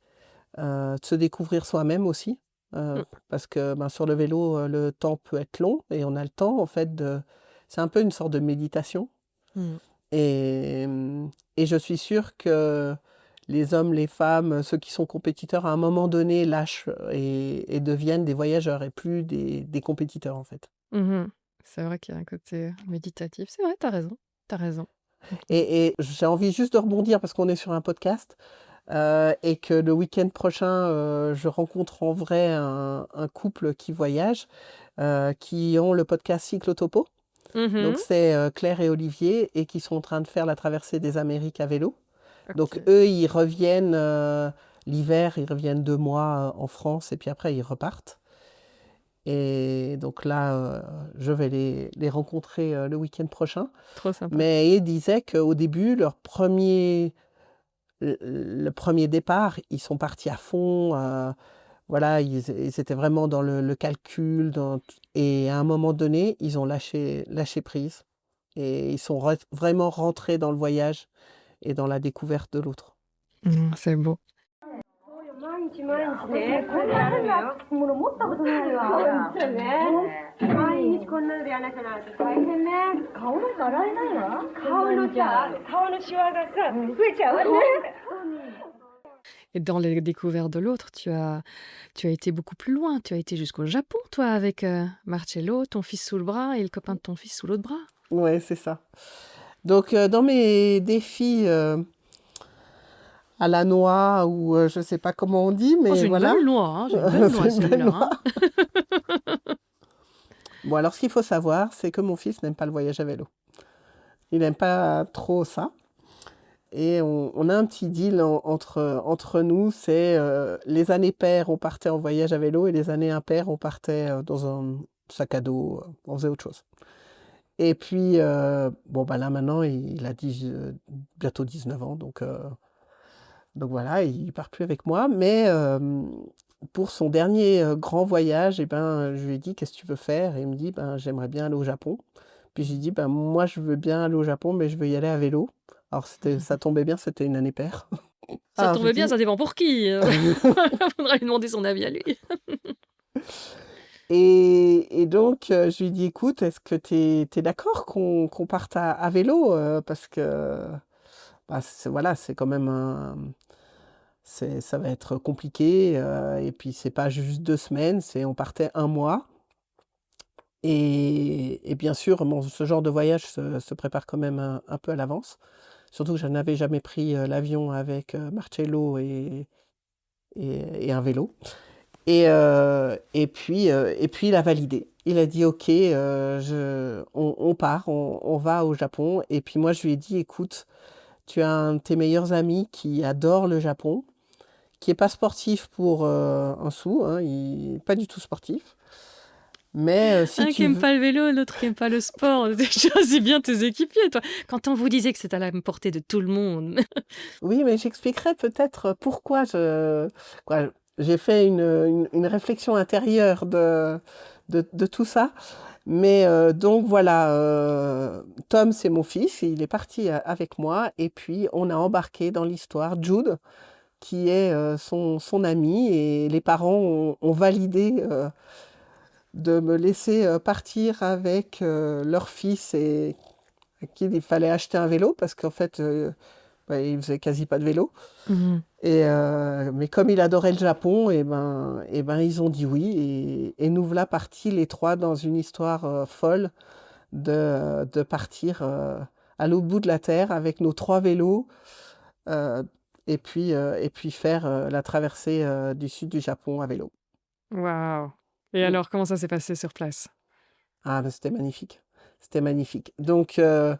de se découvrir soi-même aussi. Mm. Parce que sur le vélo, le temps peut être long et on a le temps, en fait, de... C'est un peu une sorte de méditation. Mm. Et, et je suis sûre que les hommes, les femmes, ceux qui sont compétiteurs, à un moment donné, lâchent et deviennent des voyageurs et plus des compétiteurs, en fait. Mhm. C'est vrai qu'il y a un côté méditatif. C'est vrai, t'as raison. T'as raison. Mhm. Et j'ai envie juste de rebondir parce qu'on est sur un podcast et que le week-end prochain, je rencontre en vrai un couple qui voyage, qui ont le podcast Cyclotopo. Donc Mhm. c'est Claire et Olivier et qui sont en train de faire la traversée des Amériques à vélo. Donc Ok. eux, ils reviennent l'hiver, ils reviennent 2 mois en France et puis après ils repartent. Et donc là, je vais les rencontrer le week-end prochain. Trop sympa. Mais ils disaient qu'au début, le premier départ, ils sont partis à fond. Voilà, ils étaient vraiment dans le calcul. Et à un moment donné, ils ont lâché prise. Et ils sont vraiment rentrés dans le voyage et dans la découverte de l'autre. C'est beau. 毎日毎日ね、こんな変なもの持ったことないわ。本当ね。毎日こんなのでやらなきゃなんて大変ね。顔なんか洗えないわ。顔のシワがさ、増えちゃうわね。Et dans les découvertes de l'autre, tu as été beaucoup plus loin. Tu as été jusqu'au Japon, toi, avec Marcello, ton fils sous le bras et le copain de ton fils sous l'autre bras. Ouais, c'est ça. Donc, dans mes défis à la noix, ou je ne sais pas comment on dit, Oh, mais c'est une voilà. belle noix, hein. C'est une belle noix, C'est une belle celui-là. noix. Hein. Bon, alors, ce qu'il faut savoir, c'est que mon fils n'aime pas le voyage à vélo. Il n'aime pas trop ça. Et on a un petit deal entre nous, c'est les années paires, on partait en voyage à vélo, et les années impaires, on partait dans un sac à dos, on faisait autre chose. Et puis, là maintenant, il a bientôt 19 ans, donc voilà, il ne part plus avec moi. Mais pour son dernier grand voyage, je lui ai dit, qu'est-ce que tu veux faire? Et il me dit, j'aimerais bien aller au Japon. Puis j'ai dit, moi, je veux bien aller au Japon, mais je veux y aller à vélo. Alors, ça tombait bien, c'était une année paire. Ça Alors, je tombait bien, dis, ça dépend pour qui. Faudra lui demander son avis à lui. et donc, je lui dis, écoute, est-ce que tu es d'accord qu'on parte à vélo? Parce que, voilà, c'est quand même ça va être compliqué. Et puis, c'est pas juste 2 semaines, on partait un mois. Et bien sûr, ce genre de voyage se prépare quand même un peu à l'avance. Surtout que je n'avais jamais pris l'avion avec Marcello et un vélo. Et puis il a validé. Il a dit, OK, on part, on va au Japon. Et puis moi, je lui ai dit, écoute, tu as un de tes meilleurs amis qui adore le Japon, qui n'est pas sportif pour un sou, hein, il n'est pas du tout sportif. Mais si Un qui tu aime veux... pas le vélo, l'autre qui aime pas le sport. C'est bien tes équipiers, toi. Quand on vous disait que c'était à la portée de tout le monde. Oui, mais j'expliquerai peut-être pourquoi j'ai fait une réflexion intérieure de tout ça. Mais donc voilà, Tom, c'est mon fils, il est parti avec moi et puis on a embarqué dans l'histoire Jude, qui est son ami, et les parents ont validé de me laisser partir avec leur fils, et à qui il fallait acheter un vélo parce qu'en fait, il faisait quasi pas de vélo. Mhm. Mais comme il adorait le Japon, ils ont dit oui. Et nous voilà partis les trois dans une histoire folle de partir à l'autre bout de la terre avec nos 3 vélos, euh, et puis faire la traversée du sud du Japon à vélo. Waouh. Et Mm. alors, comment ça s'est passé sur place? Ah, mais c'était magnifique. C'était magnifique. Donc, Tu as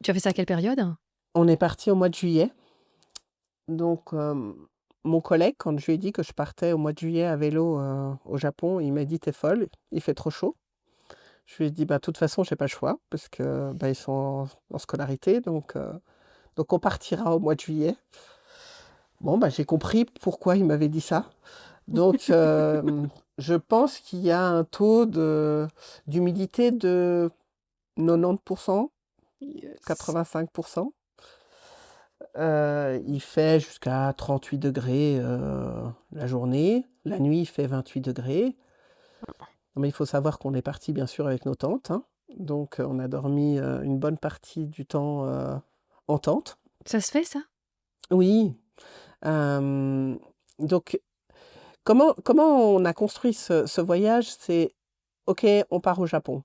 fait ça à quelle période? on est parti au mois de juillet. Donc, mon collègue, quand je lui ai dit que je partais au mois de juillet à vélo au Japon, il m'a dit: «T'es folle, il fait trop chaud». Je lui ai dit: «Bah, de toute façon, j'ai pas le choix parce que, bah, ils sont en scolarité, donc on partira au mois de juillet». Bon, bah, j'ai compris pourquoi il m'avait dit ça. Donc, je pense qu'il y a un taux d'humidité de 90%, Yes. 85%. Il fait jusqu'à 38 degrés la journée. La nuit, il fait 28 degrés. Mais il faut savoir qu'on est parti, bien sûr, avec nos tentes, hein. Donc, on a dormi une bonne partie du temps en tente. Ça se fait, ça? Oui. Donc, comment on a construit ce voyage? C'est, OK, on part au Japon.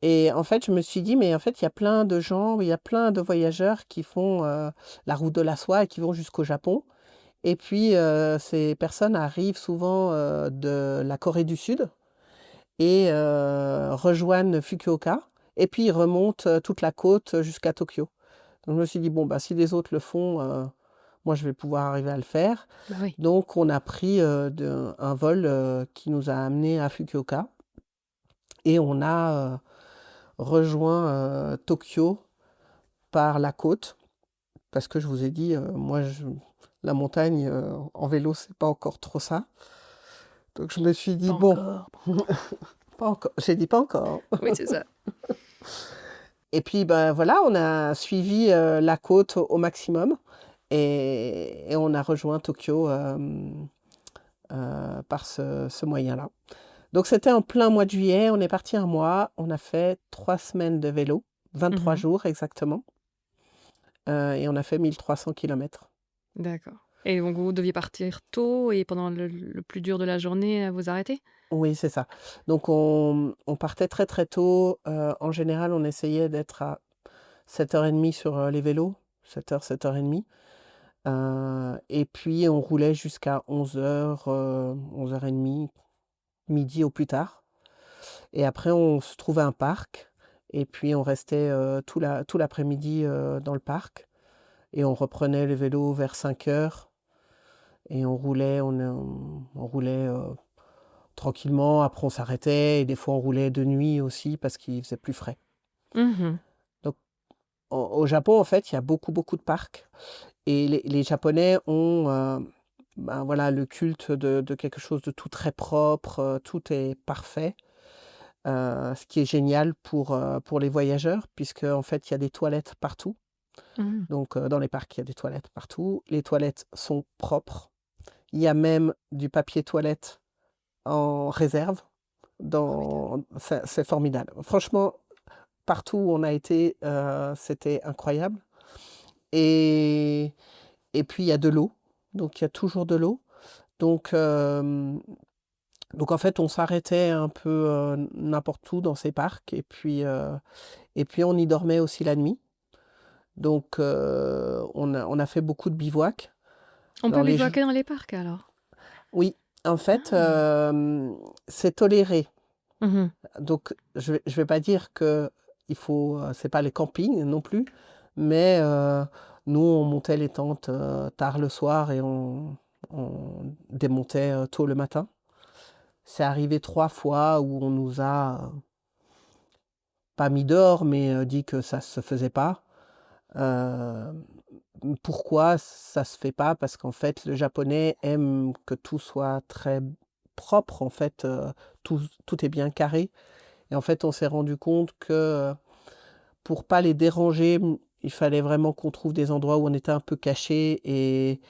Et en fait, je me suis dit, mais en fait, il y a plein de gens, il y a plein de voyageurs qui font la route de la soie et qui vont jusqu'au Japon. Et puis, ces personnes arrivent souvent de la Corée du Sud et rejoignent Fukuoka. Et puis, ils remontent toute la côte jusqu'à Tokyo. Donc, je me suis dit, bon, bah, si les autres le font, moi, je vais pouvoir arriver à le faire. Bah oui. Donc, on a pris un vol qui nous a amenés à Fukuoka. Et on a rejoint Tokyo par la côte. Parce que je vous ai dit, moi, la montagne en vélo, c'est pas encore trop ça. Donc, je me suis dit, Pas bon, encore. pas encore. J'ai dit pas encore. Oui, c'est ça. Et puis, ben voilà, on a suivi la côte au maximum et on a rejoint Tokyo par ce moyen-là. Donc, c'était en plein mois de juillet. On est parti un mois. On a fait 3 semaines de vélo, 23 Mhm. jours exactement. Et on a fait 1300 km. D'accord. Et donc, vous deviez partir tôt et pendant le plus dur de la journée, vous arrêter? Oui, c'est ça. Donc, on partait très très tôt. En général, on essayait d'être à 7h30 sur les vélos, 7h, 7h30. Et puis, on roulait jusqu'à 11h, 11h30, midi au plus tard. Et après, on se trouvait un parc. Et puis, on restait tout l'après-midi dans le parc. Et on reprenait le vélo vers 5h. Et on roulait, on roulait tranquillement. Après, on s'arrêtait. Et des fois, on roulait de nuit aussi parce qu'il faisait plus frais. Mhm. Donc, au Japon, en fait, il y a beaucoup, beaucoup de parcs. Et les Japonais ont ben voilà, le culte de quelque chose de tout très propre, tout est parfait. Ce qui est génial pour les voyageurs, puisque en fait, il y a des toilettes partout. Mhm. Donc, dans les parcs, il y a des toilettes partout. Les toilettes sont propres. Il y a même du papier toilette en réserve. C'est formidable. Franchement, partout où on a été, c'était incroyable. Et, et puis, il y a de l'eau. Donc, il y a toujours de l'eau. Donc, en fait, on s'arrêtait un peu n'importe où dans ces parcs. Et puis, on y dormait aussi la nuit. Donc, on a fait beaucoup de bivouac. On peut Dans les bivouaquer dans les parcs, alors? Oui, en fait, Ah. c'est toléré. Mhm. Donc, je vais pas dire que il faut, c'est pas les campings non plus, mais nous, on montait les tentes tard le soir et on démontait tôt le matin. C'est arrivé 3 fois où on nous a pas mis dehors, mais dit que ça se faisait pas. Euh, Pourquoi ça se fait pas? Parce qu'en fait, le japonais aime que tout soit très propre. En fait, tout est bien carré. Et en fait, on s'est rendu compte que pour pas les déranger, il fallait vraiment qu'on trouve des endroits où on était un peu caché et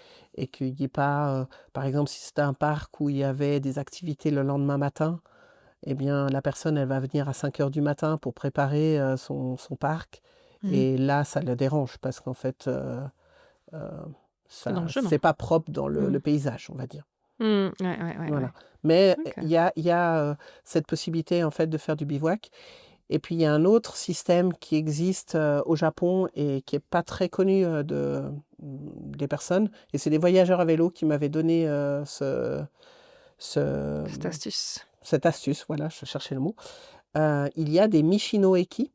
qu'il n'y ait pas, par exemple, si c'était un parc où il y avait des activités le lendemain matin, eh bien, la personne, elle va venir à 5h du matin pour préparer son parc. Mhm. Et là, ça le dérange parce qu'en fait, C'est dans le chemin. c'est pas propre dans le Mhm. paysage, on va dire. Ouais, ouais. Voilà. Mais Ok. il y a cette possibilité en fait de faire du bivouac. Et puis il y a un autre système qui existe au Japon et qui est pas très connu des personnes. Et c'est des voyageurs à vélo qui m'avaient donné ce- Cette astuce. cette astuce. Voilà, je cherchais le mot. Il y a des Michino-eki.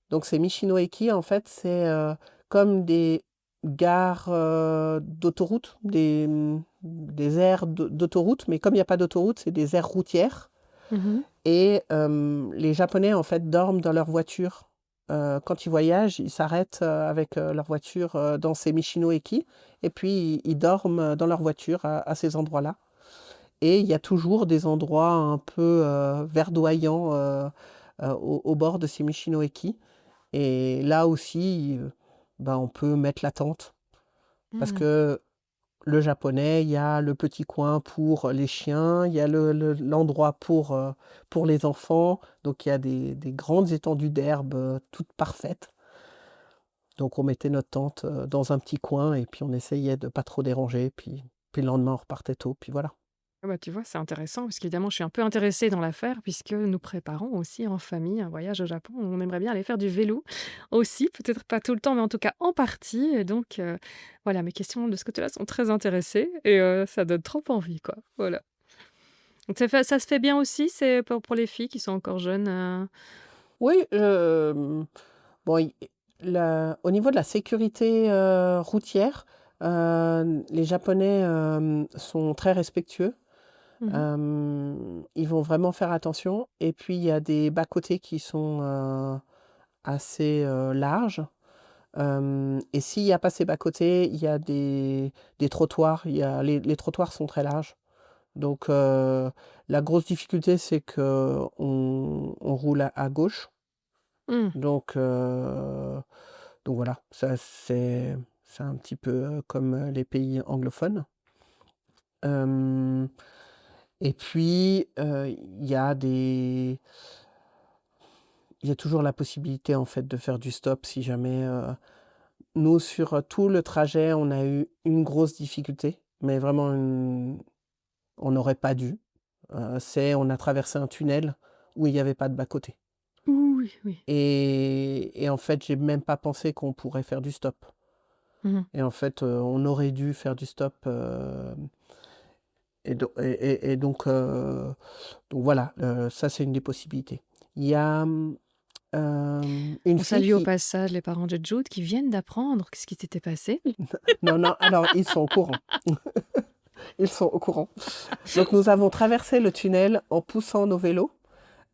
Donc ces Michino-eki, en fait, c'est comme des gares d'autoroute, des aires d'autoroute, mais comme il n'y a pas d'autoroute, c'est des aires routières. Mhm. Et les Japonais, en fait, dorment dans leur voiture. Quand ils voyagent, ils s'arrêtent avec leur voiture dans ces Michino-eki, et puis ils dorment dans leur voiture à ces endroits-là. Et il y a toujours des endroits un peu verdoyants au bord de ces Michino-eki. Et là aussi, ben, on peut mettre la tente. Parce Mhm. que le japonais, il y a le petit coin pour les chiens, il y a l'endroit pour les enfants. Donc il y a des grandes étendues d'herbe toutes parfaites. Donc on mettait notre tente dans un petit coin et puis on essayait de pas trop déranger. Puis le lendemain, on repartait tôt. Puis voilà. Ah bah, tu vois, c'est intéressant parce qu'évidemment, je suis un peu intéressée dans l'affaire puisque nous préparons aussi en famille un voyage au Japon. On aimerait bien aller faire du vélo aussi, peut-être pas tout le temps, mais en tout cas en partie. Et donc, voilà, mes questions de ce côté-là sont très intéressées et ça donne trop envie, quoi. Voilà. Donc ça se fait bien aussi, c'est pour les filles qui sont encore jeunes. Oui, bon, au niveau de la sécurité routière, les Japonais sont très respectueux. Mhm. Ils vont vraiment faire attention. Et puis, il y a des bas-côtés qui sont assez larges. Et s'il n'y a pas ces bas-côtés, il y a des trottoirs. Les trottoirs sont très larges. Donc, la grosse difficulté, c'est qu'on roule à gauche. Mm. Donc, voilà, ça c'est un petit peu comme les pays anglophones. Euh, et puis, il y a toujours la possibilité en fait de faire du stop si jamais. Nous, sur tout le trajet, on a eu une grosse difficulté, mais vraiment, on n'aurait pas dû. On a traversé un tunnel où il n'y avait pas de bas-côté. Oui, oui. Et en fait, j'ai même pas pensé qu'on pourrait faire du stop. Mhm. Et en fait, on aurait dû faire du stop. Donc voilà, ça c'est une des possibilités. Il y a une On fille salue au qui... passage les parents de Jude qui viennent d'apprendre ce qui s'était passé. Non, non, alors ils sont au courant. Ils sont au courant. Donc nous avons traversé le tunnel en poussant nos vélos,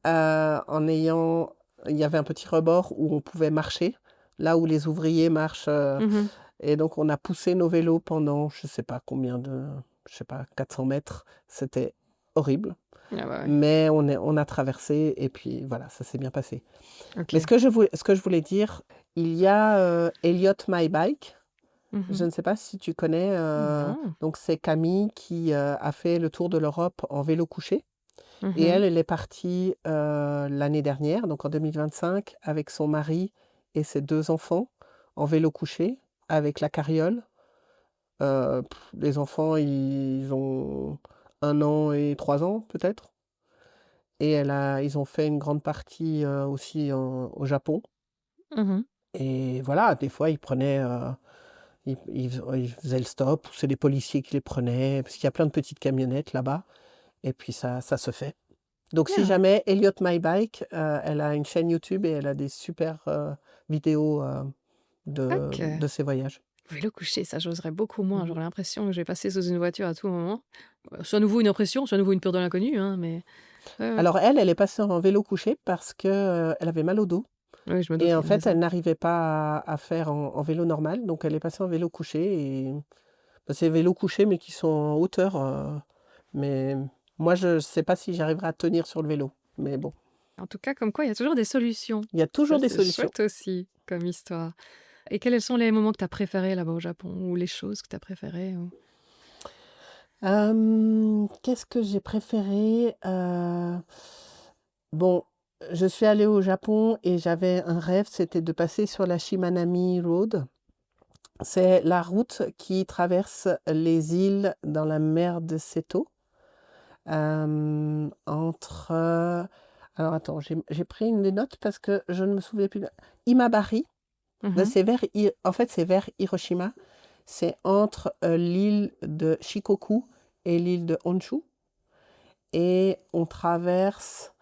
en ayant... Il y avait un petit rebord où on pouvait marcher, là où les ouvriers marchent. Mhm. Et donc on a poussé nos vélos pendant, je sais pas combien je sais pas, 400 mètres. C'était horrible. Ah bah ouais. Mais on a traversé et puis voilà, ça s'est bien passé. Ok. Mais ce que je voulais dire, il y a Elliot My Bike. Je Mhm. ne sais pas si tu connais. Non. Donc c'est Camille qui a fait le tour de l'Europe en vélo couché. Et Mhm. elle est partie l'année dernière, donc en 2025, avec son mari et ses 2 enfants en vélo couché avec la carriole. Les enfants, ils ont 1 an et 3 ans peut-être. Et ils ont fait une grande partie aussi au Japon. Mhm. Et voilà, des fois, ils faisaient le stop, ou c'est les policiers qui les prenaient, parce qu'il y a plein de petites camionnettes là-bas. Et puis ça se fait. Donc si Bien. jamais Elliot My Bike, elle a une chaîne YouTube et elle a des super vidéos Ok. de ses voyages. Vélo couché, ça j'oserais beaucoup moins. Mhm. J'aurais l'impression que je vais passer sous une voiture à tout moment. C'est à nouveau une impression, c'est à nouveau une peur de l'inconnu, hein, mais ouais, ouais. Alors elle est passée en vélo couché parce que elle avait mal au dos. Oui, je me doute, Et il en y a une fait, raison. elle n'arrivait pas à faire en vélo normal, donc elle est passée en vélo couché. Et bah, c'est vélos couchés, mais qui sont en hauteur. Mais moi, je ne sais pas si j'arriverai à tenir sur le vélo. Mais bon, En tout cas, comme quoi, il y a toujours des solutions. il y a Ça, toujours des c'est solutions. chouette aussi comme histoire. Et quels sont les moments que tu as préférés là-bas au Japon ou les choses que tu as préférées Qu'est-ce que j'ai préféré? Bon, je suis allée au Japon et j'avais un rêve, c'était de passer sur la Shimanami Road. C'est la route qui traverse les îles dans la mer de Seto. Entre... alors attends, j'ai pris des notes parce que je ne me souviens plus. Imabari, Mhm. en fait c'est vers Hiroshima. C'est entre l'île de Shikoku et l'île de Honshu. Et on traverse,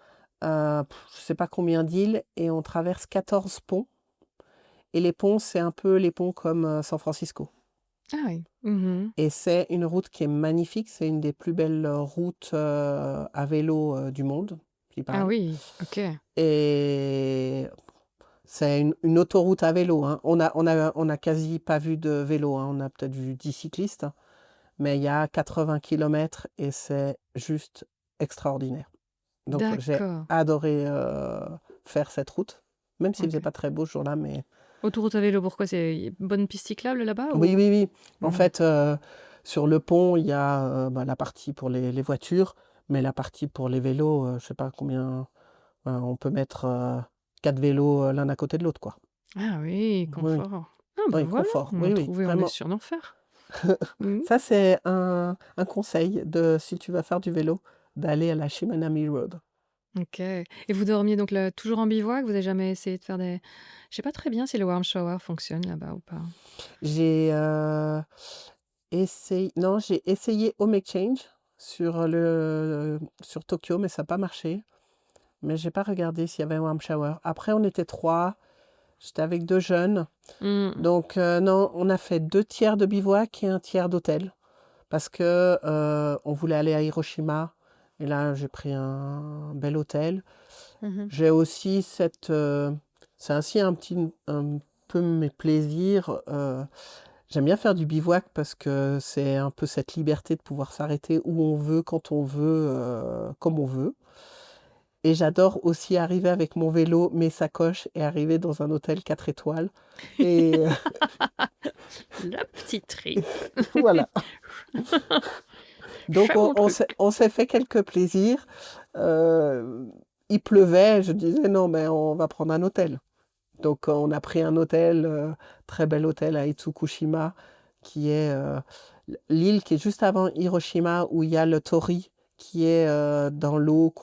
je ne sais pas combien d'îles, et on traverse 14 ponts. Et les ponts, c'est un peu les ponts comme San Francisco. Ah oui. Mhm. Et c'est une route qui est magnifique. C'est une des plus belles routes à vélo du monde, il Ah paraît. oui, ok. Et c'est une autoroute à vélo, hein. On a quasi pas vu de vélo, hein. On a peut-être vu 10 cyclistes, hein. Mais il y a 80 km et c'est juste extraordinaire. Donc j'ai D'accord. adoré faire cette route, même s'il Ok. faisait pas très beau ce jour-là, mais Autoroute à vélo, pourquoi c'est une bonne piste cyclable là-bas oui, ou... oui, oui. En Mhm. fait, sur le pont, il y a la partie pour les voitures, mais la partie pour les vélos, je sais pas combien, on peut mettre 4 vélos l'un à côté de l'autre, quoi. Ah oui, Oui, oui, confort. Ah ben oui, voilà, confort, on a oui, oui, trouvé, on est vraiment. sûr d'en faire. Mhm. Ça, c'est un conseil de si tu vas faire du vélo, d'aller à la Shimanami Road. Ok. Et vous dormiez donc là, toujours en bivouac? Vous avez jamais essayé de faire des... Je sais pas très bien si le warm shower fonctionne là-bas ou pas. J'ai non, j'ai essayé Home Exchange sur Tokyo, mais ça n'a pas marché. Mais j'ai pas regardé s'il y avait un warm shower. Après, on était 3, j'étais avec 2 jeunes. Mhm. Donc non, on a fait 2 tiers de bivouac et 1 tiers d'hôtel. Parce que on voulait aller à Hiroshima. Et là, j'ai pris un bel hôtel. Mhm. J'ai aussi c'est ainsi un peu mes plaisirs. J'aime bien faire du bivouac parce que c'est un peu cette liberté de pouvoir s'arrêter où on veut, quand on veut, comme on veut. Et j'adore aussi arriver avec mon vélo, mes sacoches et arriver dans un hôtel 4 étoiles. Et La petite trip. voilà. Donc Fais mon truc. on s'est fait quelques plaisirs. Il pleuvait, je disais non, mais on va prendre un hôtel. Donc on a pris un hôtel, très bel hôtel à Itsukushima, qui est l'île qui est juste avant Hiroshima, où il y a le Torii, qui est dans l'eau,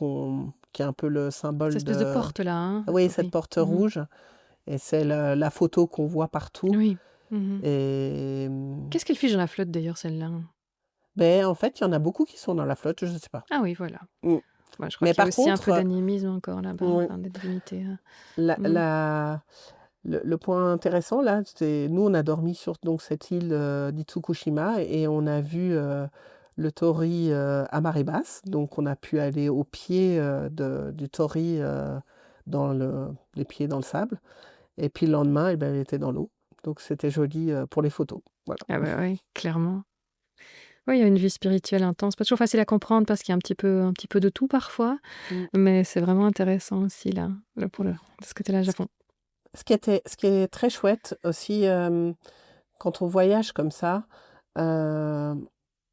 qui est un peu le Cette symbole espèce de de... porte là, hein, Oui, cette Tori. porte Mhm. rouge. Et c'est la photo qu'on voit partout. Oui. Mhm. Et Qu'est-ce qu'elle fiche dans la flotte d'ailleurs, celle-là? ben, en fait, il y en a beaucoup qui sont dans la flotte, je ne sais pas. Ah oui, voilà. Mm. Ouais, je crois Mais qu'il y a par aussi un peu contre, d'animisme encore là-bas, oui, enfin, des divinités. la, Mhm. la- le point intéressant là, c'est nous on a dormi sur donc cette île d'Itsukushima et on a vu le Torii à marée basse. Donc on a pu aller au pied du Torii les pieds dans le sable. Et puis le lendemain, eh ben, elle était dans l'eau. Donc c'était joli pour les photos. Voilà. Ah bah oui, clairement. Oui, il y a une vie spirituelle intense. Pas toujours facile à comprendre parce qu'il y a un petit peu de tout parfois, Mm. mais c'est vraiment intéressant aussi là pour de ce côté-là, Ce, Japon. ce qui est très chouette aussi quand on voyage comme ça, euh,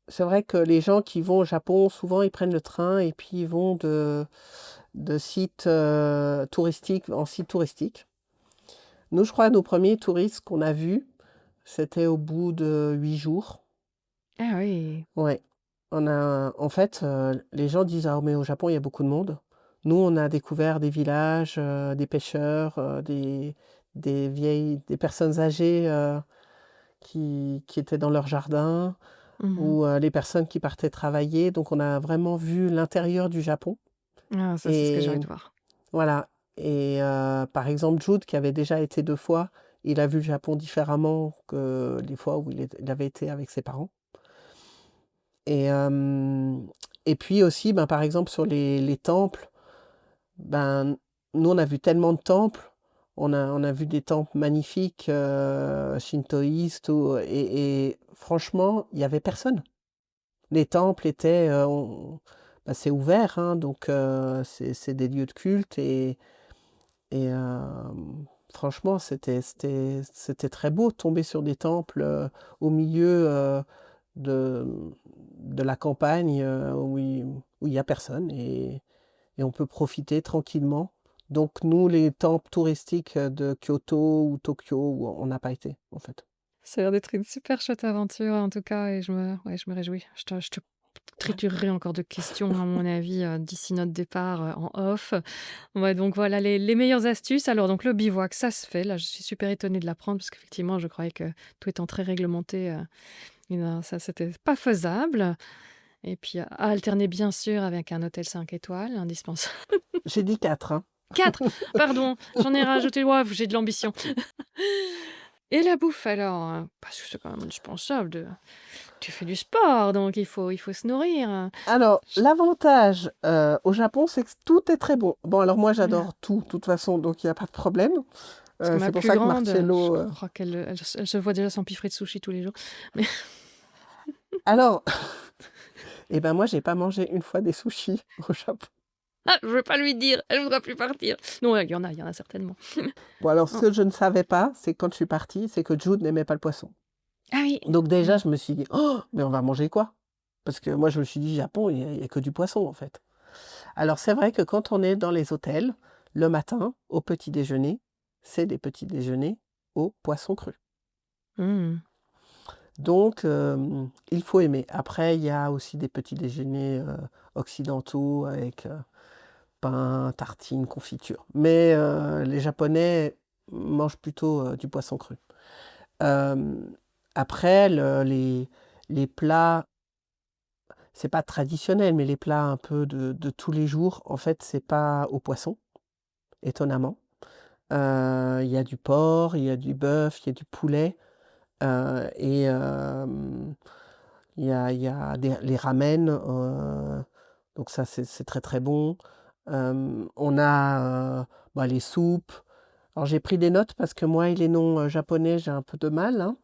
c'est vrai que les gens qui vont au Japon, souvent ils prennent le train et puis ils vont de site touristique en site touristique. Nous, je crois, nos premiers touristes qu'on a vus, c'était au bout de 8 jours. Ah oui. Ouais. En fait, les gens disent, ah, mais au Japon, il y a beaucoup de monde. Nous, on a découvert des villages, des pêcheurs, des personnes âgées qui étaient dans leur jardin, Mhm. ou les personnes qui partaient travailler. Donc, on a vraiment vu l'intérieur du Japon. Ah, ça, c'est ce que j'ai Et envie de voir. voilà. Et par exemple, Jude, qui avait déjà été 2 fois, il a vu le Japon différemment que les fois où il avait été avec ses parents. Et, et puis aussi, ben, par exemple, sur les temples, ben, nous, on a vu tellement de temples. On a vu des temples magnifiques, shintoïstes, et franchement, il n'y avait personne. Les temples étaient... ben, c'est ouvert, hein, donc c'est des lieux de culte. Et franchement, c'était très beau de tomber sur des temples au milieu de, de la campagne où il y a personne et on peut profiter tranquillement. Donc nous, les temples touristiques de Kyoto ou Tokyo, on n'a pas été en fait. Ça a l'air d'être une super chouette aventure en tout cas et ouais, je me réjouis. Je te triturerai encore de questions à mon avis d'ici notre départ en off. Ouais, donc voilà les meilleures astuces. Alors donc le bivouac, ça se fait. Là, je suis super étonnée de l'apprendre parce qu'effectivement, je croyais que tout étant très réglementé, et non, ça c'était pas faisable. Et puis à alterner bien sûr avec un hôtel 5 étoiles, indispensable. J'ai dit 4, hein. 4, pardon, j'en ai rajouté, ouais, j'ai de l'ambition. Et la bouffe alors, parce que c'est quand même indispensable tu fais du sport, donc il faut se nourrir. Alors, l'avantage au Japon, c'est que tout est très bon. Bon, alors moi, Voilà. j'adore tout, de toute façon, donc il n'y a pas de problème. Parce que ma C'est pour plus ça que grande, je Marcello... crois qu'elle se voit déjà s'empiffrer de sushi tous les jours. Mais Alors, eh ben moi, j'ai pas mangé une fois des sushis au Japon. ah, je vais pas lui dire, elle voudra plus partir. Non, il y en a certainement. Bon, alors, ce Oh. que je ne savais pas, c'est quand je suis partie, c'est que Jude n'aimait pas le poisson. Ah oui. Donc déjà, je me suis dit, oh, mais on va manger quoi? Parce que moi, je me suis dit, Japon, il n'y a que du poisson, en fait. Alors, c'est vrai que quand on est dans les hôtels, le matin, au petit déjeuner, c'est des petits déjeuners au poisson cru. Mmh. Donc, il faut aimer. Après, il y a aussi des petits déjeuners occidentaux avec pain, tartines, confiture. Mais les Japonais mangent plutôt du poisson cru. Euh, Après, les plats, c'est pas traditionnel, mais les plats un peu de tous les jours, en fait, c'est pas au poisson, étonnamment. Il y a du porc, il y a du bœuf, il y a du poulet, et il y a les ramen, donc ça, c'est très très bon. On a les soupes. Alors, j'ai pris des notes parce que moi et les noms japonais, j'ai un peu de mal, hein.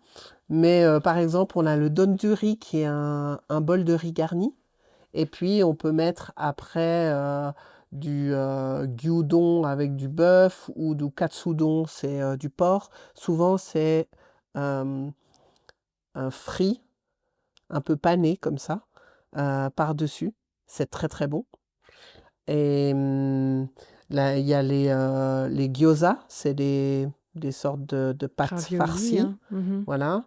Mais par exemple, on a le donduri qui est un bol de riz garni. Et puis, on peut mettre après du gyudon avec du bœuf ou du katsudon, c'est du porc. Souvent, c'est euh, un frit, un peu pané comme ça, par-dessus. C'est très, très bon. Et là, il y a les gyoza, c'est des sortes de pâtes Ravioli, farcies. hein. Mhm. Voilà.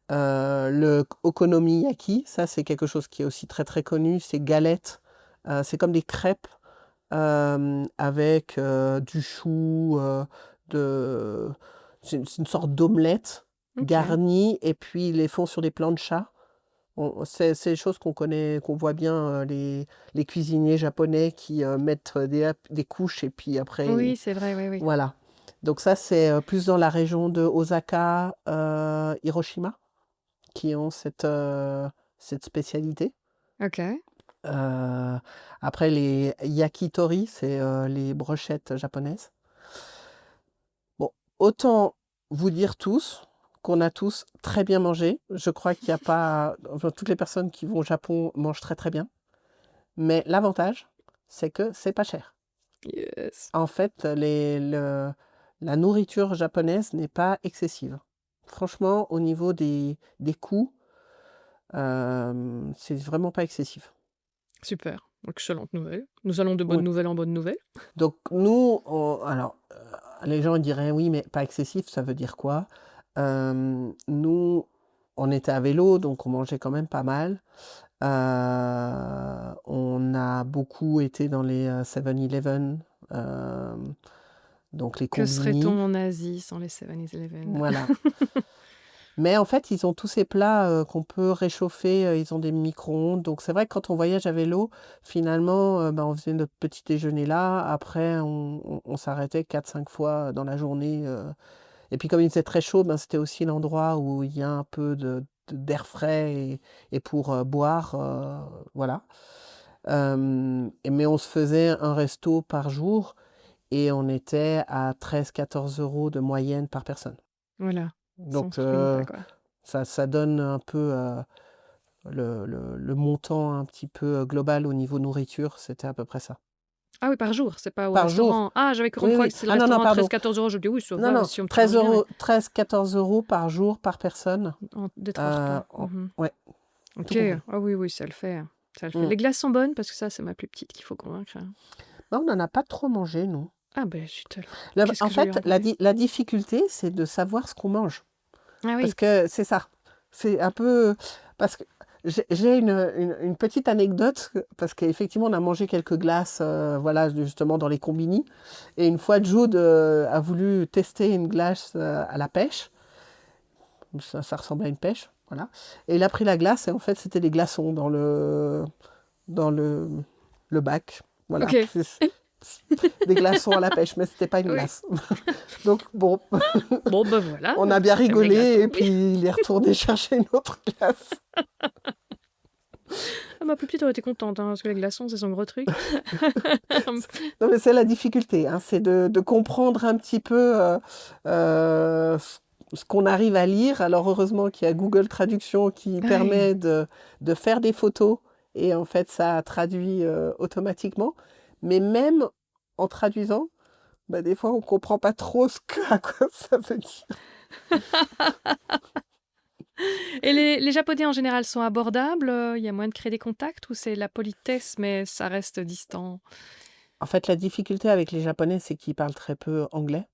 Le okonomiyaki, ça c'est quelque chose qui est aussi très très connu, c'est galettes, c'est comme des crêpes avec du chou, de... c'est une sorte d'omelette Ok. garnie et puis ils les font sur des planchas. C'est des choses qu'on connaît, qu'on voit bien les cuisiniers japonais qui mettent des couches et puis après, Oui, c'est vrai, oui, oui. voilà. Donc ça c'est plus dans la région de Osaka, Hiroshima qui ont cette spécialité. Ok. Après, les yakitori, c'est les brochettes japonaises. Bon, autant vous dire tous qu'on a tous très bien mangé. Je crois qu'il n'y a pas... Enfin, toutes les personnes qui vont au Japon mangent très très bien. Mais l'avantage, c'est que c'est pas cher. Yes. En fait, la nourriture japonaise n'est pas excessive. Franchement, au niveau des coûts, c'est vraiment pas excessif. Super. Excellente nouvelle. Nous allons de Oui. bonne nouvelle en bonne nouvelle. Donc nous, alors, les gens diraient oui, mais pas excessif, ça veut dire quoi? Nous, on était à vélo, donc on mangeait quand même pas mal. On a beaucoup été dans les 7-Eleven, donc les Que serait-on combini. en Asie sans les 7-Eleven? Voilà. Mais en fait, ils ont tous ces plats qu'on peut réchauffer, ils ont des micro-ondes. Donc c'est vrai que quand on voyage à vélo, finalement, on faisait notre petit déjeuner là. Après, on s'arrêtait 4-5 fois dans la journée. Et puis comme il faisait très chaud, c'était aussi l'endroit où il y a un peu d'air frais et pour boire. Voilà. Mais on se faisait un resto par jour et on était à 13-14 euros de moyenne par personne. Voilà. Ça, on Donc se plaint pas, quoi. ça donne un peu le montant un petit peu global au niveau nourriture, c'était à peu près ça. Ah oui, par jour, c'est pas au Par jour. restaurant. Ah, j'avais cru Oui, croire oui. que c'est le Ah non, non, restaurant pardon. 13-14 euros. Je me dis oui, ça Non, va, non, si on me 13 mange bien, euros, 14 euros par jour par personne. des transports. Mhm. Ouais, Ok. tout compris. Ah oui, oui, ça le fait. Ça le fait. Mm. Les glaces sont bonnes parce que ça, c'est ma plus petite qu'il faut convaincre. Non, on n'en a pas trop mangé, nous. Ah ben, zut alors. Qu'est-ce En que je vais lui fait, en parler? la difficulté, c'est de savoir ce qu'on mange. Ah oui. Parce que c'est ça. C'est un peu... Parce que j'ai une petite anecdote, parce qu'effectivement, on a mangé quelques glaces, voilà, justement, dans les combini. Et une fois, Jude a voulu tester une glace à la pêche. Ça ressemblait à une pêche, voilà. Et il a pris la glace, et en fait, c'était des glaçons dans le bac. Voilà. Ok. des glaçons à la pêche, mais c'était pas une Oui. glace. Donc bon, Bon, ben voilà. on a bien T'aimes les rigolé glaçons, et oui. puis il est retourné chercher une autre glace. Ah, ma plus petite aurait été contente, hein, parce que les glaçons, c'est son gros truc. Non, mais c'est la difficulté, hein, c'est de comprendre un petit peu ce qu'on arrive à lire. Alors heureusement qu'il y a Google Traduction qui Ouais. permet de faire des photos et en fait ça traduit automatiquement. Mais même en traduisant, bah, des fois on comprend pas trop à quoi ça veut dire. Et les Japonais en général sont abordables? Il y a moyen de créer des contacts ou c'est la politesse, mais ça reste distant? En fait, la difficulté avec les Japonais, c'est qu'ils parlent très peu anglais.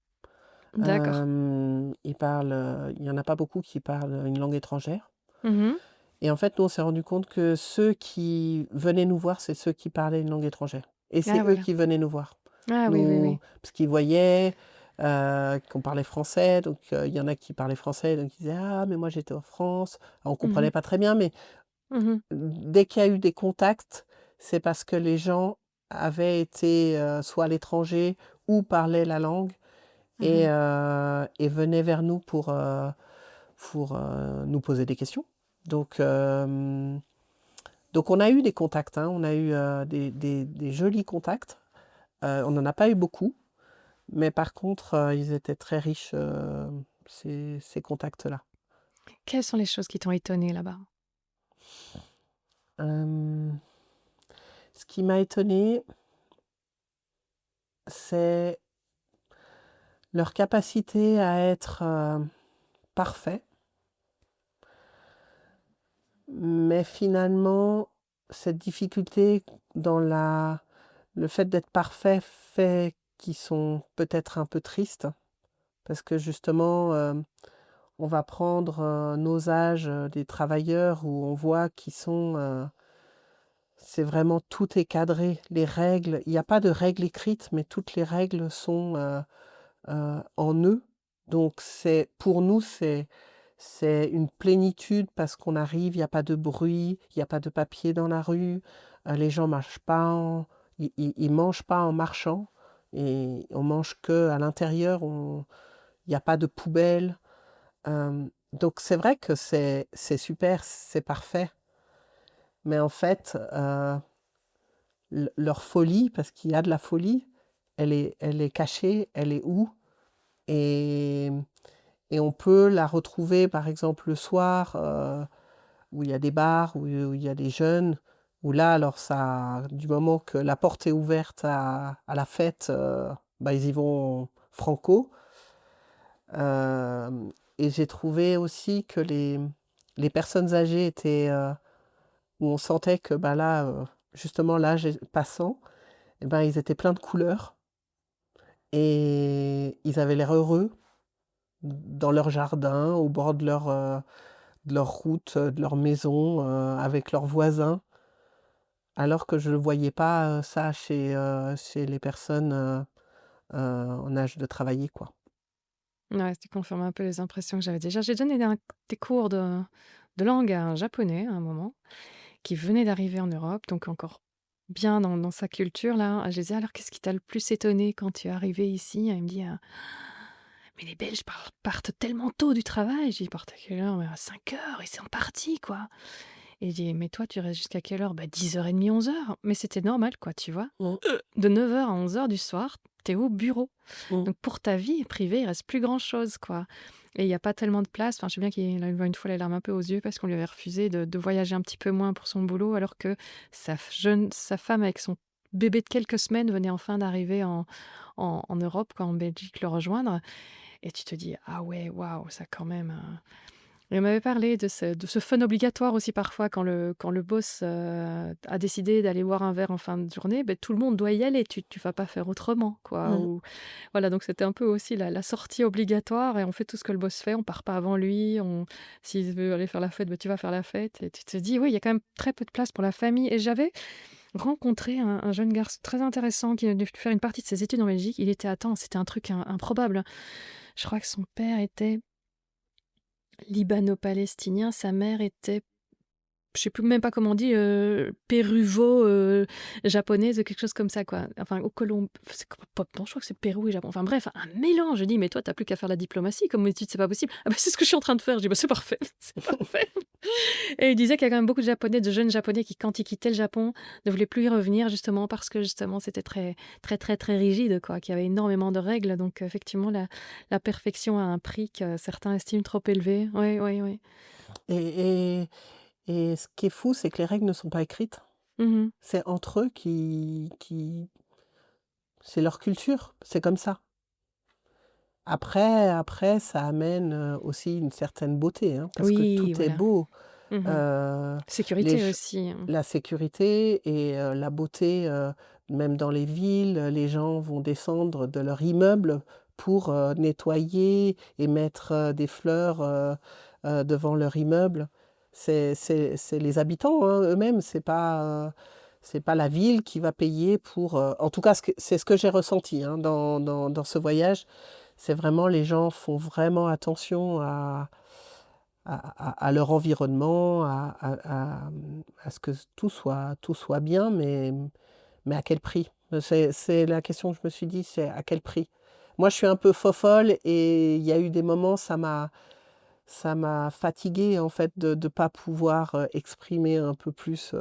D'accord. Il y en a pas beaucoup qui parlent une langue étrangère. Mhm. Et en fait, nous, on s'est rendu compte que ceux qui venaient nous voir, c'est ceux qui parlaient une langue étrangère. Et c'est Ah, eux voilà. qui venaient nous voir. Ah oui, oui, oui. Parce qu'ils voyaient qu'on parlait français. Donc, il y en a qui parlaient français. Donc, ils disaient, ah, mais moi, j'étais en France. Alors, on comprenait Mhm. pas très bien. Mais Mhm. dès qu'il y a eu des contacts, c'est parce que les gens avaient été soit à l'étranger ou parlaient la langue et, Mhm. et venaient vers nous pour nous poser des questions. Donc on a eu des contacts, hein, on a eu des jolis contacts. On n'en a pas eu beaucoup, mais par contre, ils étaient très riches, ces contacts-là. Quelles sont les choses qui t'ont étonné là-bas? Euh, Ce qui m'a étonné, c'est leur capacité à être parfait, mais finalement, cette difficulté dans le fait d'être parfait fait qu'ils sont peut-être un peu tristes, parce que justement, on va prendre nos âges des travailleurs où on voit qu'ils sont... c'est vraiment tout est cadré, les règles, il n'y a pas de règles écrites, mais toutes les règles sont en eux. Donc pour nous, c'est une plénitude parce qu'on arrive, il n'y a pas de bruit, il n'y a pas de papier dans la rue, les gens marchent pas ils mangent pas en marchant, et on mange que à l'intérieur, il n'y a pas de poubelle. Donc c'est vrai que c'est super, c'est parfait, mais en fait, leur folie, parce qu'il y a de la folie, elle est cachée, elle est où? Et, et on peut la retrouver, par exemple, le soir, où il y a des bars, où il y a des jeunes, où là, alors ça, du moment que la porte est ouverte à la fête, bah, ils y vont franco. Et j'ai trouvé aussi que les personnes âgées étaient, où on sentait que bah, là, justement, l'âge passant, eh ben, ils étaient pleins de couleurs et ils avaient l'air heureux dans leur jardin, au bord de leur route, de leur maison, avec leurs voisins, alors que je ne voyais pas ça chez les personnes en âge de travailler, quoi. Ouais, tu confirmes un peu les impressions que j'avais déjà. J'ai donné des cours de langue à un japonais à un moment, qui venait d'arriver en Europe, donc encore bien dans sa culture là. Je lui disais: «Alors qu'est-ce qui t'a le plus étonné quand tu es arrivé ici?» Il me dit: «Mais les Belges partent tellement tôt du travail». Je dis: «Ils partent à quelle heure?» «Mais à 5 heures, ils sont partis quoi». Et je dis: «Mais toi tu restes jusqu'à quelle heure?» «Bah 10h30, 11h». Mais c'était normal quoi, tu vois? Mm, De 9h à 11h du soir, tu es au bureau. mm. Donc pour ta vie privée, il reste plus grand-chose, quoi. Et il y a pas tellement de place. Enfin, je sais bien qu'il a eu une fois les larmes un peu aux yeux parce qu'on lui avait refusé de voyager un petit peu moins pour son boulot, alors que sa femme avec son bébé de quelques semaines venait enfin d'arriver en Europe, quoi, en Belgique, le rejoindre. Et tu te dis: «Ah ouais, waouh, ça quand même, et on m'avait parlé de ce fun obligatoire aussi parfois quand le boss, a décidé d'aller boire un verre en fin de journée, beh, tout le monde doit y aller, tu vas pas faire autrement, quoi, Mm. ou voilà, donc c'était un peu aussi la sortie obligatoire et on fait tout ce que le boss fait, on part pas avant lui, s'il veut aller faire la fête, bah, tu vas faire la fête et tu te dis: «Oui, il y a quand même très peu de place pour la famille» et j'avais rencontré un jeune garçon très intéressant qui venait faire une partie de ses études en Belgique. Il était attends, c'était un truc improbable. Je crois que son père était libano-palestinien, sa mère était je sais plus même pas comment on dit, péruvo japonaise, quelque chose comme ça, quoi. Enfin, au Colombe, non, je crois que c'est Pérou et Japon. Enfin bref, un mélange. Je dis, mais toi, t'as plus qu'à faire la diplomatie comme étude, c'est pas possible. Ah bah c'est ce que je suis en train de faire. Je dis, bah c'est parfait, c'est parfait. Et il disait qu'il y a quand même beaucoup de Japonais, de jeunes Japonais qui, quand ils quittaient le Japon, ne voulaient plus y revenir justement parce que justement c'était très, très, très, très rigide, quoi. Qu'il y avait énormément de règles. Donc effectivement, la perfection a un prix que certains estiment trop élevé. Oui, oui, oui. Et, et, et ce qui est fou, c'est que les règles ne sont pas écrites. Mhm. C'est entre eux c'est leur culture, c'est comme ça. Après, ça amène aussi une certaine beauté, hein, parce que Oui, tout est voilà. beau. Mhm. Euh, les Sécurité ch- aussi. Hein. la sécurité et la beauté, même dans les villes, les gens vont descendre de leur immeuble pour nettoyer et mettre des fleurs devant leur immeuble. C'est les habitants hein, eux-mêmes, c'est pas la ville qui va payer pour... en tout cas, c'est ce que j'ai ressenti hein, dans ce voyage. C'est vraiment, les gens font vraiment attention à leur environnement, à ce que tout soit bien, mais à quel prix? C'est la question que je me suis dit, c'est à quel prix? Moi, je suis un peu fofolle et il y a eu des moments, ça m'a fatiguée en fait de ne pas pouvoir exprimer un peu plus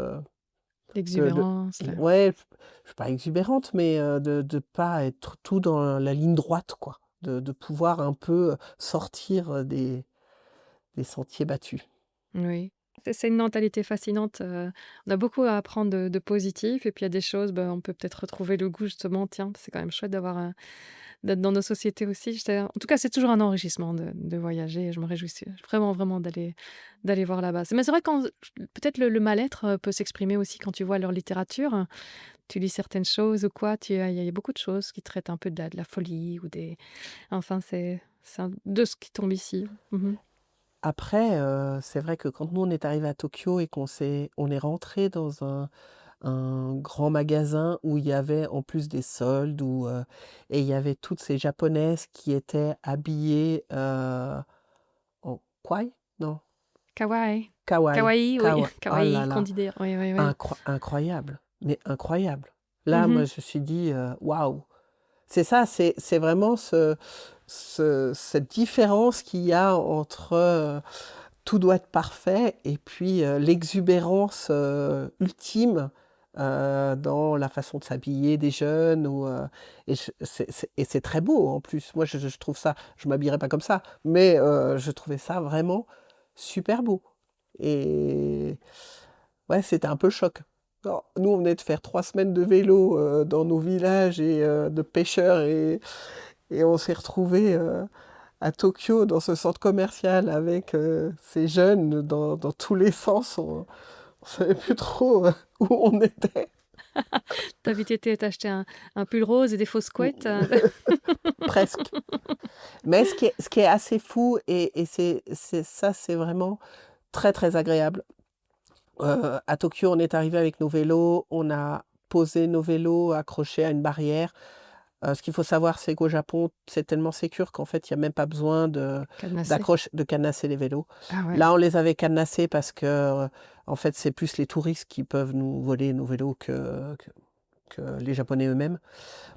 L'exubérance, là. ouais, je suis pas exubérante, mais de ne pas être tout dans la ligne droite, quoi. De pouvoir un peu sortir des sentiers battus. Oui. C'est une mentalité fascinante. On a beaucoup à apprendre de positif. Et puis il y a des choses, ben, on peut peut-être retrouver le goût, justement. Tiens, c'est quand même chouette d'être dans nos sociétés aussi. En tout cas, c'est toujours un enrichissement de voyager. Et je me réjouis vraiment, vraiment d'aller voir là-bas. Mais c'est vrai que peut-être le mal-être peut s'exprimer aussi quand tu vois leur littérature. Tu lis certaines choses ou quoi. Il y a beaucoup de choses qui traitent un peu de la folie ou des. Enfin, c'est de ce qui tombe ici. Mhm. Après, c'est vrai que quand nous, on est arrivé à Tokyo et on est rentré dans un grand magasin où il y avait en plus des soldes et il y avait toutes ces japonaises qui étaient habillées en kwai? Non, Kawaii. kawaii. Kawaii, oui. Oh là Kawaii, qu'on là, dit d'ailleurs. Oui, oui, oui. incroyable, mais incroyable. Là, moi, Mhm. je me suis dit, waouh. C'est ça, c'est vraiment cette différence qu'il y a entre tout doit être parfait et puis l'exubérance ultime dans la façon de s'habiller des jeunes. Et c'est très beau en plus. Moi, je trouve ça, je ne m'habillerais pas comme ça, mais je trouvais ça vraiment super beau. Et ouais, c'était un peu choc. Alors, nous, on venait de faire 3 semaines de vélo dans nos villages et de pêcheurs et on s'est retrouvés à Tokyo dans ce centre commercial avec ces jeunes dans tous les sens. On ne savait plus trop où on était. T'as vite été t'acheter un pull rose et des fausses couettes. Presque. Mais ce qui est assez fou, et ça, c'est vraiment très, très agréable. À Tokyo, on est arrivé avec nos vélos, on a posé nos vélos accrochés à une barrière. Ce qu'il faut savoir, c'est qu'au Japon, c'est tellement sécure qu'en fait, il n'y a même pas besoin Cadenassé. de cadenasser les vélos. Ah ouais. Là, on les avait cadenassés parce que, en fait, c'est plus les touristes qui peuvent nous voler nos vélos que les Japonais eux-mêmes.